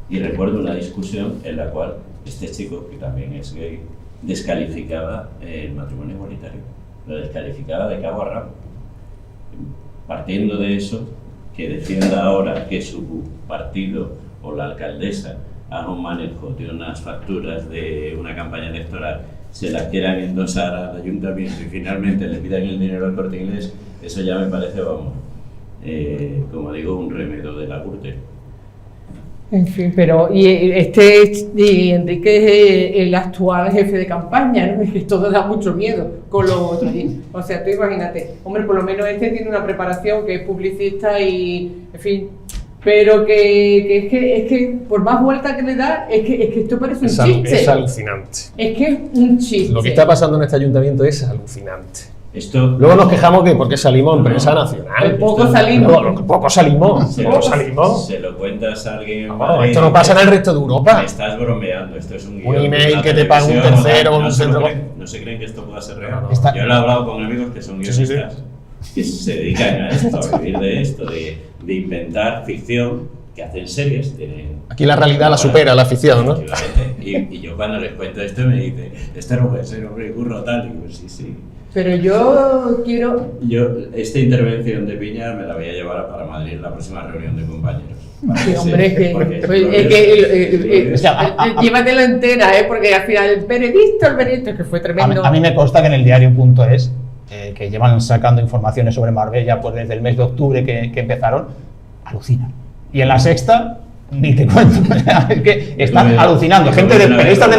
y recuerdo una discusión en la cual este chico, que también es gay, descalificaba el matrimonio igualitario, lo descalificaba de cabo a rabo. Partiendo de eso, que defienda ahora que su partido o la alcaldesa haga un manejo de unas facturas de una campaña electoral, se las quieran endosar al ayuntamiento y finalmente le pidan el dinero al Corte Inglés, eso ya me parece, vamos, como digo, un remedio de la Gürtel. En fin, pero y Enrique es el actual jefe de campaña, ¿no? Es que todo da mucho miedo con los otros. O sea, tú imagínate, hombre, por lo menos este tiene una preparación que es publicista y, en fin, pero que es que por más vuelta que le da, es que esto parece un chiste. Es alucinante. Es que es un chiste. Lo que está pasando en este ayuntamiento es alucinante. Esto, luego nos quejamos de por qué salimos en prensa nacional. Poco salimos. Poco salimos. Se lo cuentas a alguien en Madrid. Esto no pasa en el resto de Europa. Me estás bromeando, esto es un guión. Un email que te paga un tercero. No se creen que esto pueda ser real. Yo lo he hablado con amigos que son guionistas, que se dedican a esto, a vivir de esto, de inventar ficción, que hacen series. Aquí la realidad la supera la ficción, ¿no? Y yo cuando les cuento esto me dice, este no puede ser, hombre, curro tal. Y digo, sí. Pero yo quiero... Esta intervención de Piña me la voy a llevar para Madrid en la próxima reunión de compañeros. Sí, hombre, llévatela entera, porque al final el periodista, que fue tremendo. A mí me consta que en el diario.es, que llevan sacando informaciones sobre Marbella pues desde el mes de octubre que empezaron, alucinan. Y en La Sexta, ni te cuento, es que están alucinando, gente de periodistas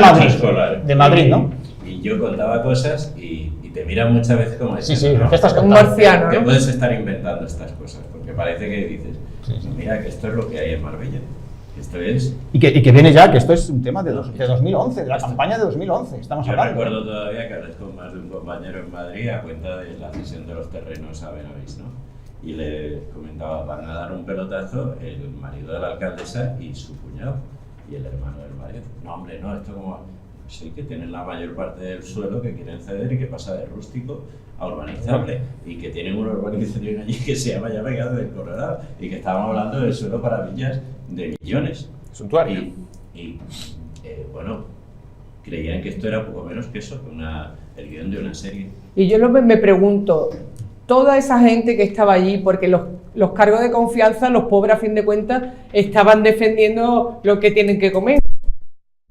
de Madrid, ¿no? Y yo contaba cosas y te miran muchas veces como sí, ¿no? Estás un marciano, que ¿no? puedes estar inventando estas cosas, porque parece que dices, mira que esto es lo que hay en Marbella. Esto es... Y que viene ya, que esto es un tema de 2011, de la campaña de 2011, estamos hablando. Yo recuerdo todavía que hablé con más de un compañero en Madrid a cuenta de la cesión de los terrenos a Benavís, ¿no? Y le comentaba, van a dar un pelotazo el marido de la alcaldesa y su cuñado, y el hermano del marido. No, hombre, no, esto como... Sí, que tienen la mayor parte del suelo que quieren ceder y que pasa de rústico a urbanizable, y que tienen una urbanización allí que se llama Llavegado del Colorado, y que estábamos hablando del suelo para villas de millones. Suntuario. Bueno, creían que esto era poco menos que eso, el guión de una serie. Y yo me pregunto, toda esa gente que estaba allí, porque los cargos de confianza, los pobres a fin de cuentas, estaban defendiendo lo que tienen que comer.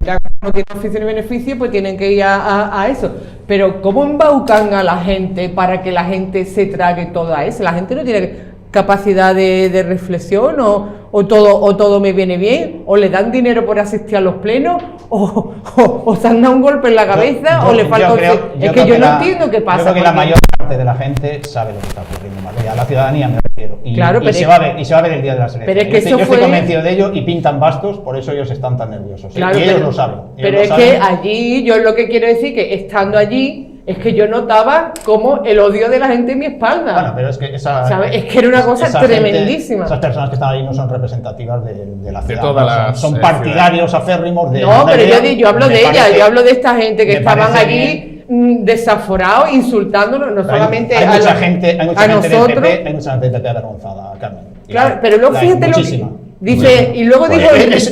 Ya no tienen oficio ni beneficio, pues tienen que ir a eso. Pero ¿cómo embaucan a la gente para que la gente se trague toda eso? La gente no tiene capacidad de reflexión, o todo me viene bien, o le dan dinero por asistir a los plenos, o se han dado un golpe en la cabeza, o le falta... Es que yo no entiendo qué pasa. Yo creo que la mayor parte de la gente sabe lo que está ocurriendo en Madrid, a la ciudadanía me refiero. Claro, y se va a ver el día de las elecciones. Pero es que yo estoy convencido de ello, y pintan bastos, por eso ellos están tan nerviosos. Claro, y ellos lo saben. Pero es que allí, yo lo que quiero decir que estando allí, es que yo notaba como el odio de la gente en mi espalda. Bueno, pero es que es que era una cosa tremendísima. Esas personas que están ahí no son representativas de la ciudad. Todas son partidarios acérrimos de... No, pero yo hablo de ella, yo hablo de esta gente que estaban allí desaforados, insultándonos, no solamente hay mucha gente a nosotros. Hay mucha gente de PP avergonzada, Carmen. Claro, pero luego fíjate lo que... Dice, y luego dijo...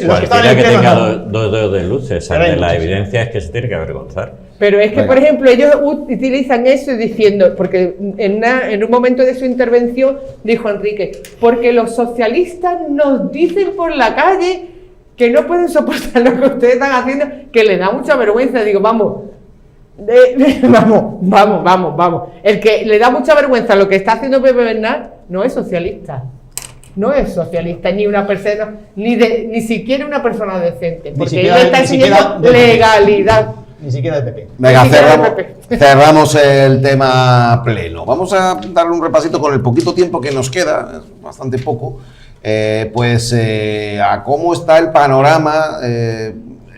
Cualquiera que tenga dos dedos de luces, la evidencia es que se tiene que avergonzar. Pero es que, por ejemplo, ellos utilizan eso diciendo, porque en un momento de su intervención dijo Enrique, porque los socialistas nos dicen por la calle que no pueden soportar lo que ustedes están haciendo, que les da mucha vergüenza. Digo, vamos, Vamos. El que le da mucha vergüenza lo que está haciendo Pepe Bernat no es socialista. No es socialista, ni una persona, ni siquiera una persona decente. Porque él está exigiendo legalidad. Ni siquiera de PP. Venga, cerramos el tema pleno. Vamos a darle un repasito con el poquito tiempo que nos queda, bastante poco, a cómo está el panorama.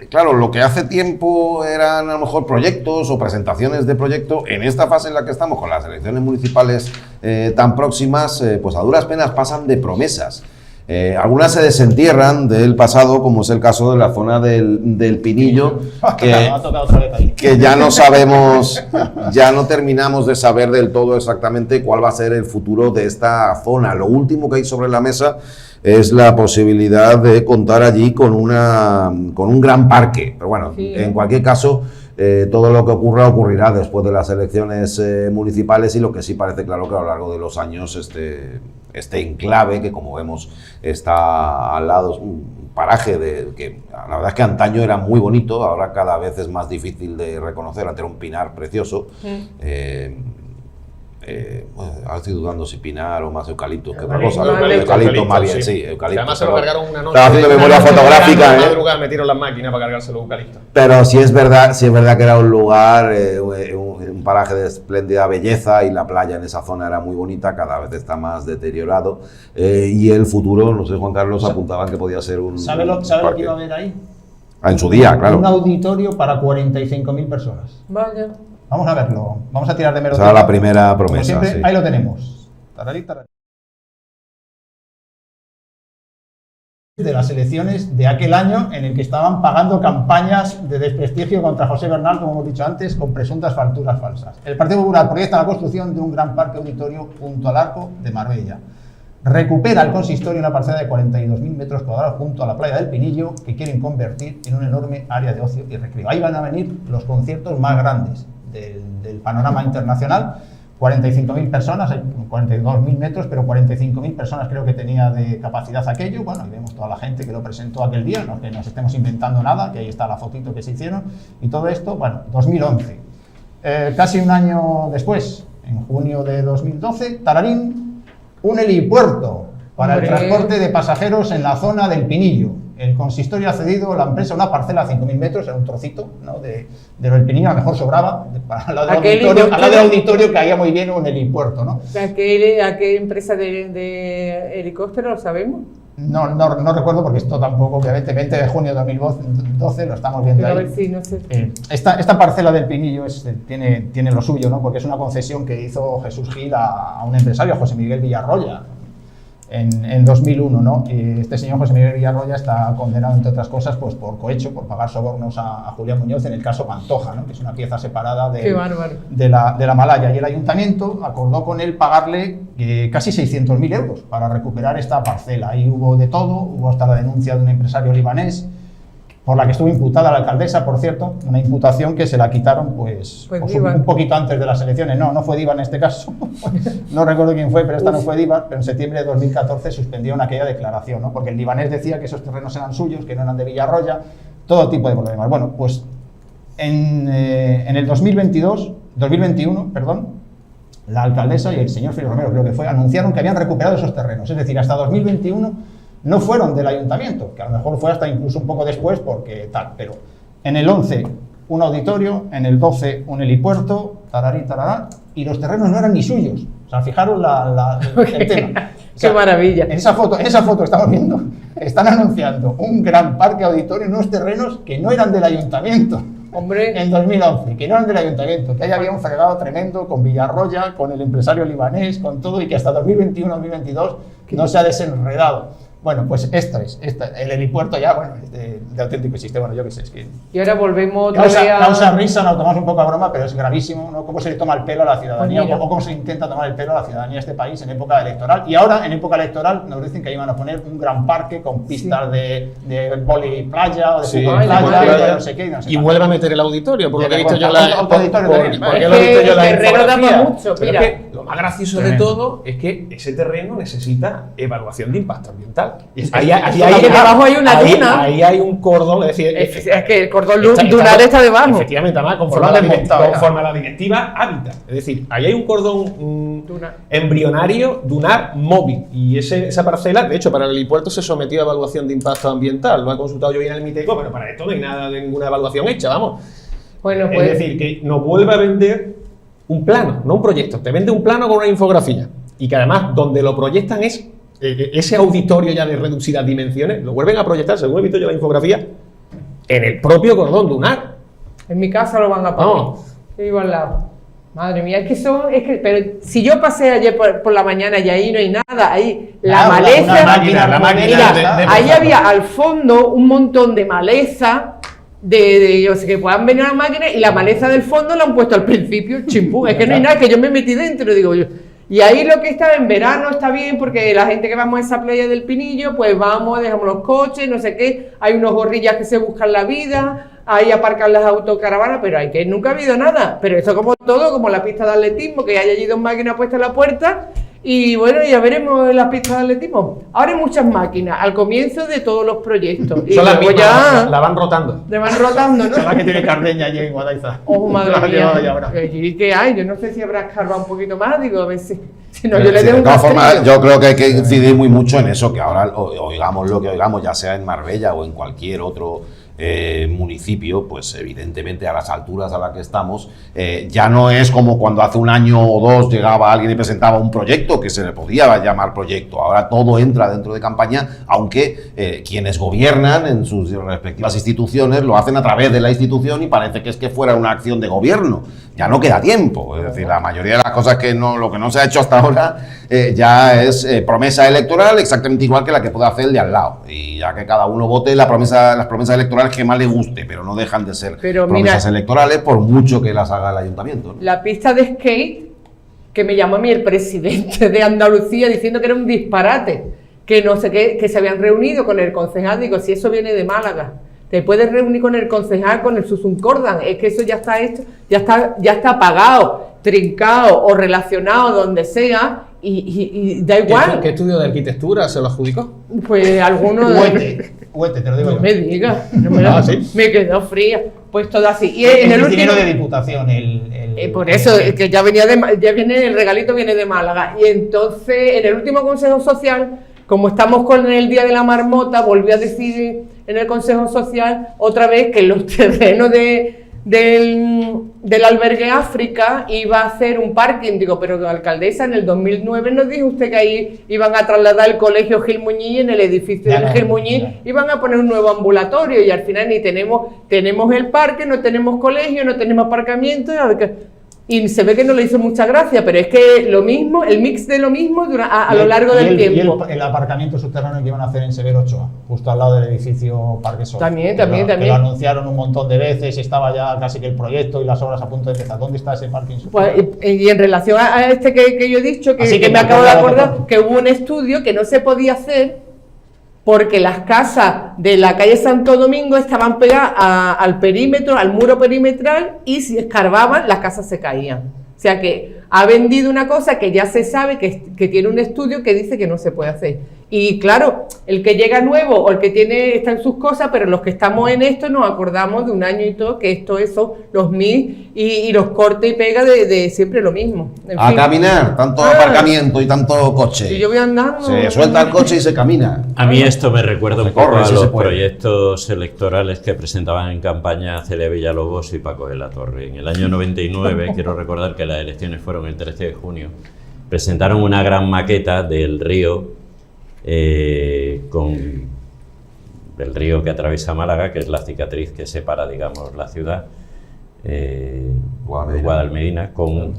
Claro, lo que hace tiempo eran a lo mejor proyectos o presentaciones de proyectos, en esta fase en la que estamos con las elecciones municipales tan próximas, pues a duras penas pasan de promesas. Algunas se desentierran del pasado, como es el caso de la zona del Pinillo, que ya no sabemos, ya no terminamos de saber del todo exactamente cuál va a ser el futuro de esta zona. Lo último que hay sobre la mesa es la posibilidad de contar allí con un gran parque. Pero bueno, sí, en cualquier caso, todo lo que ocurrirá después de las elecciones municipales, y lo que sí parece claro que a lo largo de los años este enclave, que como vemos está al lado, es un paraje que la verdad es que antaño era muy bonito, ahora cada vez es más difícil de reconocer, antes era un pinar precioso. Ahora estoy dudando si pinar o más eucalipto que otra cosa. Eucalipto más bien, sí, eucalipto. Además se lo cargaron una noche. Estaba haciendo memoria fotográfica. En la madrugada metieron las máquinas para cargárselo eucalipto. Pero sí es verdad que era un lugar, un paraje de espléndida belleza, y la playa en esa zona era muy bonita, cada vez está más deteriorado. Y el futuro, no sé, Juan Carlos, apuntaban que podía ser un. ¿Sabe lo que iba a haber ahí? En su día, claro. Un auditorio para 45.000 personas. Vaya. Vamos a verlo, vamos a tirar de menos. Esa era la primera promesa. Como siempre, sí. Ahí lo tenemos. Tararí. De las elecciones de aquel año en el que estaban pagando campañas de desprestigio contra José Bernal, como hemos dicho antes, con presuntas facturas falsas. El Partido Popular proyecta la construcción de un gran parque auditorio junto al Arco de Marbella. Recupera el consistorio una parcela de 42.000 metros cuadrados junto a la playa del Pinillo, que quieren convertir en un enorme área de ocio y recreo. Ahí van a venir los conciertos más grandes del panorama internacional. 45.000 personas, 42.000 metros, pero 45.000 personas creo que tenía de capacidad aquello. Bueno, ahí vemos toda la gente que lo presentó aquel día, no que nos estemos inventando nada, que ahí está la fotito que se hicieron, y todo esto, bueno, 2011. Casi un año después, en junio de 2012, Tararín, un helipuerto para el transporte de pasajeros en la zona del Pinillo. El consistorio ha cedido a la empresa una parcela de 5.000 metros, era un trocito, ¿no? de del Pinillo, a lo mejor sobraba, al lado del auditorio caía muy bien un helipuerto, ¿no? ¿A qué empresa de helicóptero lo sabemos? No recuerdo, porque esto tampoco, obviamente, 20 de junio de 2012, lo estamos viendo. Pero ahí. A ver si, no sé. Esta parcela del Pinillo tiene lo suyo, ¿no? Porque es una concesión que hizo Jesús Gil a un empresario, a José Miguel Villarroya, en 2001, ¿no? Y este señor José Miguel Villarroya está condenado, entre otras cosas, pues por cohecho, por pagar sobornos a Julián Muñoz en el caso Pantoja, ¿no? Que es una pieza separada de la Malaya. Y el ayuntamiento acordó con él pagarle casi 600.000 euros para recuperar esta parcela. Ahí hubo de todo, hubo hasta la denuncia de un empresario libanés, por la que estuvo imputada la alcaldesa, por cierto, una imputación que se la quitaron pues un poquito antes de las elecciones. No fue Diva en este caso, no recuerdo quién fue, pero esta no fue Diva, pero en septiembre de 2014 suspendieron aquella declaración, ¿no? Porque el libanés decía que esos terrenos eran suyos, que no eran de Villarroya, todo tipo de problemas. Bueno, pues en el 2021, la alcaldesa y el señor Félix Romero, creo que fue, anunciaron que habían recuperado esos terrenos, es decir, hasta 2021 no fueron del ayuntamiento, que a lo mejor fue hasta incluso un poco después, porque tal, pero en el 11 un auditorio, en el 12 un helipuerto, tarará, y los terrenos no eran ni suyos. O sea, fijaros el tema. O sea, ¡qué maravilla! En esa foto estamos viendo, están anunciando un gran parque auditorio en unos terrenos que no eran del ayuntamiento. Hombre. En 2011, que no eran del ayuntamiento, que ahí había un fregado tremendo con Villarroya, con el empresario libanés, con todo, y que hasta 2021-2022 no se ha desenredado. Bueno, pues el helipuerto ya, bueno, es de auténtico chiste, bueno, yo qué sé, es que... Y ahora volvemos causa risa, nos tomamos un poco a broma, pero es gravísimo, ¿no? Cómo se le toma el pelo a la ciudadanía, o cómo se intenta tomar el pelo a la ciudadanía de este país en época electoral. Y ahora, en época electoral, nos dicen que iban a poner un gran parque con pistas de voli playa, o de fútbol playa, no sé qué, no sé. Y vuelve a meter el auditorio, por lo que he visto yo Mira, lo más gracioso de todo es que ese terreno necesita evaluación de impacto ambiental. verdad. Ahí debajo hay una duna. Ahí hay un cordón, es decir, es que el cordón dunar está debajo. Efectivamente, además, conforme a la directiva Hábitat. Es decir, ahí hay un cordón embrionario dunar móvil. Y esa parcela, de hecho, para el helipuerto se sometió a evaluación de impacto ambiental. Lo he consultado yo bien en el MITECO, pero para esto no hay nada de ninguna evaluación hecha, vamos. Bueno, pues, es decir, que nos vuelve a vender un plano, no un proyecto. Te vende un plano con una infografía. Y que además, donde lo proyectan es ese auditorio ya de reducidas dimensiones, lo vuelven a proyectar, según he visto yo la infografía, en el propio cordón dunar. En mi casa lo van a poner. Yo vivo al lado. Madre mía, pero si yo pasé ayer por la mañana y ahí no hay nada, ahí la maleza, ahí había al fondo un montón de maleza, yo sé que puedan venir a la máquina y la maleza del fondo la han puesto al principio, chimpú, es que no hay nada, que yo me metí dentro, digo yo. Y ahí lo que está en verano está bien porque la gente que vamos a esa playa del Pinillo, pues vamos, dejamos los coches, no sé qué, hay unos gorrillas que se buscan la vida, ahí aparcan las autocaravanas, pero hay que nunca ha habido nada. Pero eso como todo, como la pista de atletismo, que hay allí 2 máquinas puestas en la puerta, y bueno, ya veremos las pistas de atletismo. Ahora hay muchas máquinas, al comienzo de todos los proyectos. Y son las mismas, ya la van rotando. Le van rotando, ¿no? Son las que tiene Cardeña allí en Guadalajara. Oh, madre mía. ¿Y qué hay? Yo no sé si habrá escarbado un poquito más, digo, a ver si no, yo le doy un de todas formas, yo creo que hay que incidir muy mucho en eso, que ahora oigamos lo que oigamos, ya sea en Marbella o en cualquier otro municipio, pues evidentemente a las alturas a las que estamos, ya no es como cuando hace un año o dos llegaba alguien y presentaba un proyecto que se le podía llamar proyecto. Ahora todo entra dentro de campaña, aunque quienes gobiernan en sus respectivas instituciones lo hacen a través de la institución y parece que es que fuera una acción de gobierno. Ya no queda tiempo, es decir, la mayoría de las cosas lo que no se ha hecho hasta ahora ya es promesa electoral exactamente igual que la que puede hacer el de al lado, y ya que cada uno vote las promesas electorales que más le guste, pero no dejan de ser promesas electorales por mucho que las haga el ayuntamiento, ¿no? La pista de skate, que me llamó a mí el presidente de Andalucía diciendo que era un disparate, que no sé qué, que se habían reunido con el concejal, digo, si eso viene de Málaga, te puedes reunir con el concejal, con el Susuncordan, es que eso ya está hecho, ya está pagado, trincado o relacionado donde sea, y da igual. ¿Qué estudio de arquitectura se lo adjudicó? Pues alguno Huete, te lo digo no yo. me digas, ¿Sí? me quedó fría, pues todo así. Y en el dinero de Diputación, por eso, que ya viene el regalito viene de Málaga. Y entonces, en el último Consejo Social, como estamos con el Día de la Marmota, volví a decir en el Consejo Social otra vez que los terrenos del albergue África iba a hacer un parking. Digo, pero la alcaldesa, en el 2009 nos dijo usted que ahí iban a trasladar el colegio Gil Muñiz, y en el edificio del Gil Muñiz iban a poner un nuevo ambulatorio, y al final ni tenemos el parque, no tenemos colegio, no tenemos aparcamiento, y se ve que no le hizo mucha gracia, pero es que lo mismo, el mix de lo mismo a lo largo del tiempo. Y el aparcamiento subterráneo que iban a hacer en Severo Ochoa, justo al lado del edificio Parque Sol. También. Que lo anunciaron un montón de veces, estaba ya casi que el proyecto y las obras a punto de empezar. ¿Dónde está ese parking subterráneo? Pues, y en relación a este que yo he dicho, que me acabo de acordar, que hubo un estudio que no se podía hacer porque las casas de la calle Santo Domingo estaban pegadas al perímetro, al muro perimetral, y si escarbaban, las casas se caían. O sea que ha vendido una cosa que ya se sabe, que tiene un estudio que dice que no se puede hacer. Y claro, el que llega nuevo o el que está en sus cosas, pero los que estamos en esto nos acordamos de un año y todo, que esto, eso, los MIS y los cortes y pega de siempre lo mismo. En fin. Caminar, tanto aparcamiento y tanto coche. Y yo voy andando. Se suelta el coche y se camina. A mí esto me recuerda un poco a los proyectos electorales que presentaban en campaña Celia Villalobos y Paco de la Torre. En el año 99, quiero recordar que las elecciones fueron el 13 de junio, presentaron una gran maqueta del río, del río que atraviesa Málaga, que es la cicatriz que separa, digamos, la ciudad, Guadalmedina, con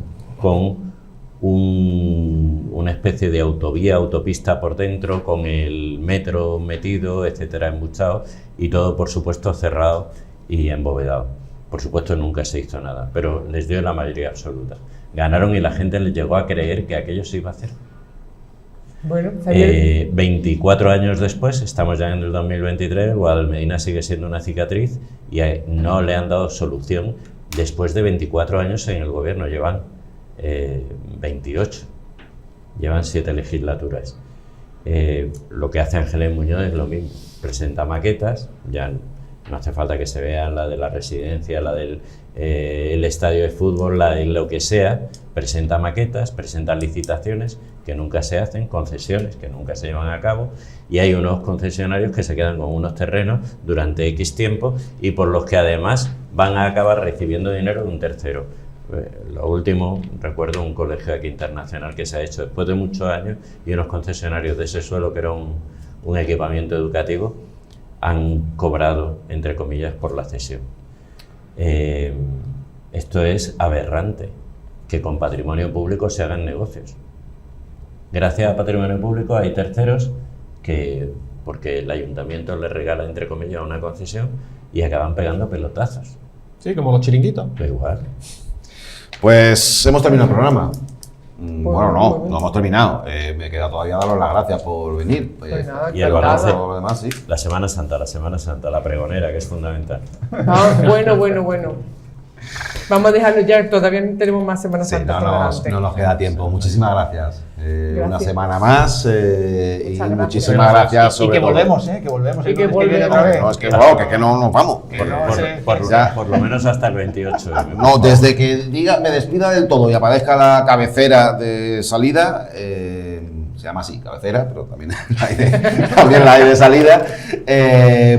una especie de autopista por dentro, con el metro metido, etcétera, embuchado, y todo, por supuesto, cerrado y embovedado. Por supuesto, nunca se hizo nada, pero les dio la mayoría absoluta. Ganaron y la gente les llegó a creer que aquello se iba a hacer. Bueno, 24 años después, estamos ya en el 2023, Guadalmedina sigue siendo una cicatriz y no le han dado solución después de 24 años en el gobierno. Llevan 28, llevan 7 legislaturas. Lo que hace Ángeles Muñoz es lo mismo, presenta maquetas, ya no hace falta que se vean la de la residencia, la del el estadio de fútbol, la de lo que sea, presenta maquetas, presenta licitaciones que nunca se hacen, concesiones que nunca se llevan a cabo, y hay unos concesionarios que se quedan con unos terrenos durante X tiempo y por los que además van a acabar recibiendo dinero de un tercero. Lo último, recuerdo un colegio aquí internacional que se ha hecho después de muchos años y unos concesionarios de ese suelo, que era un equipamiento educativo, han cobrado, entre comillas, por la cesión. Esto es aberrante, que con patrimonio público se hagan negocios. Gracias a patrimonio público hay terceros que, porque el ayuntamiento les regala, entre comillas, una concesión y acaban pegando pelotazos. Sí, como los chiringuitos. Da igual. Pues hemos terminado el programa. Bueno, no hemos terminado. Me queda todavía daros las gracias por venir. Pues nada, Y el balance, lo demás, sí. la Semana Santa, la pregonera, que es fundamental. Bueno. Vamos a dejarlo ya, todavía tenemos más Semana Santa por delante. No nos queda tiempo. Muchísimas gracias. Gracias. Una semana más y gracias. muchísimas gracias. Y sobre que todo. volvemos, que volvemos. Otra vez. No, es que no, que no nos vamos. Por lo menos hasta el 28. No, desde que me despida del todo y aparezca la cabecera de salida, se llama así, cabecera, pero también la hay de salida,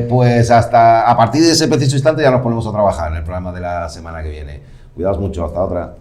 pues hasta a partir de ese preciso instante ya nos ponemos a trabajar en el programa de la semana que viene. Cuidaos mucho, hasta otra.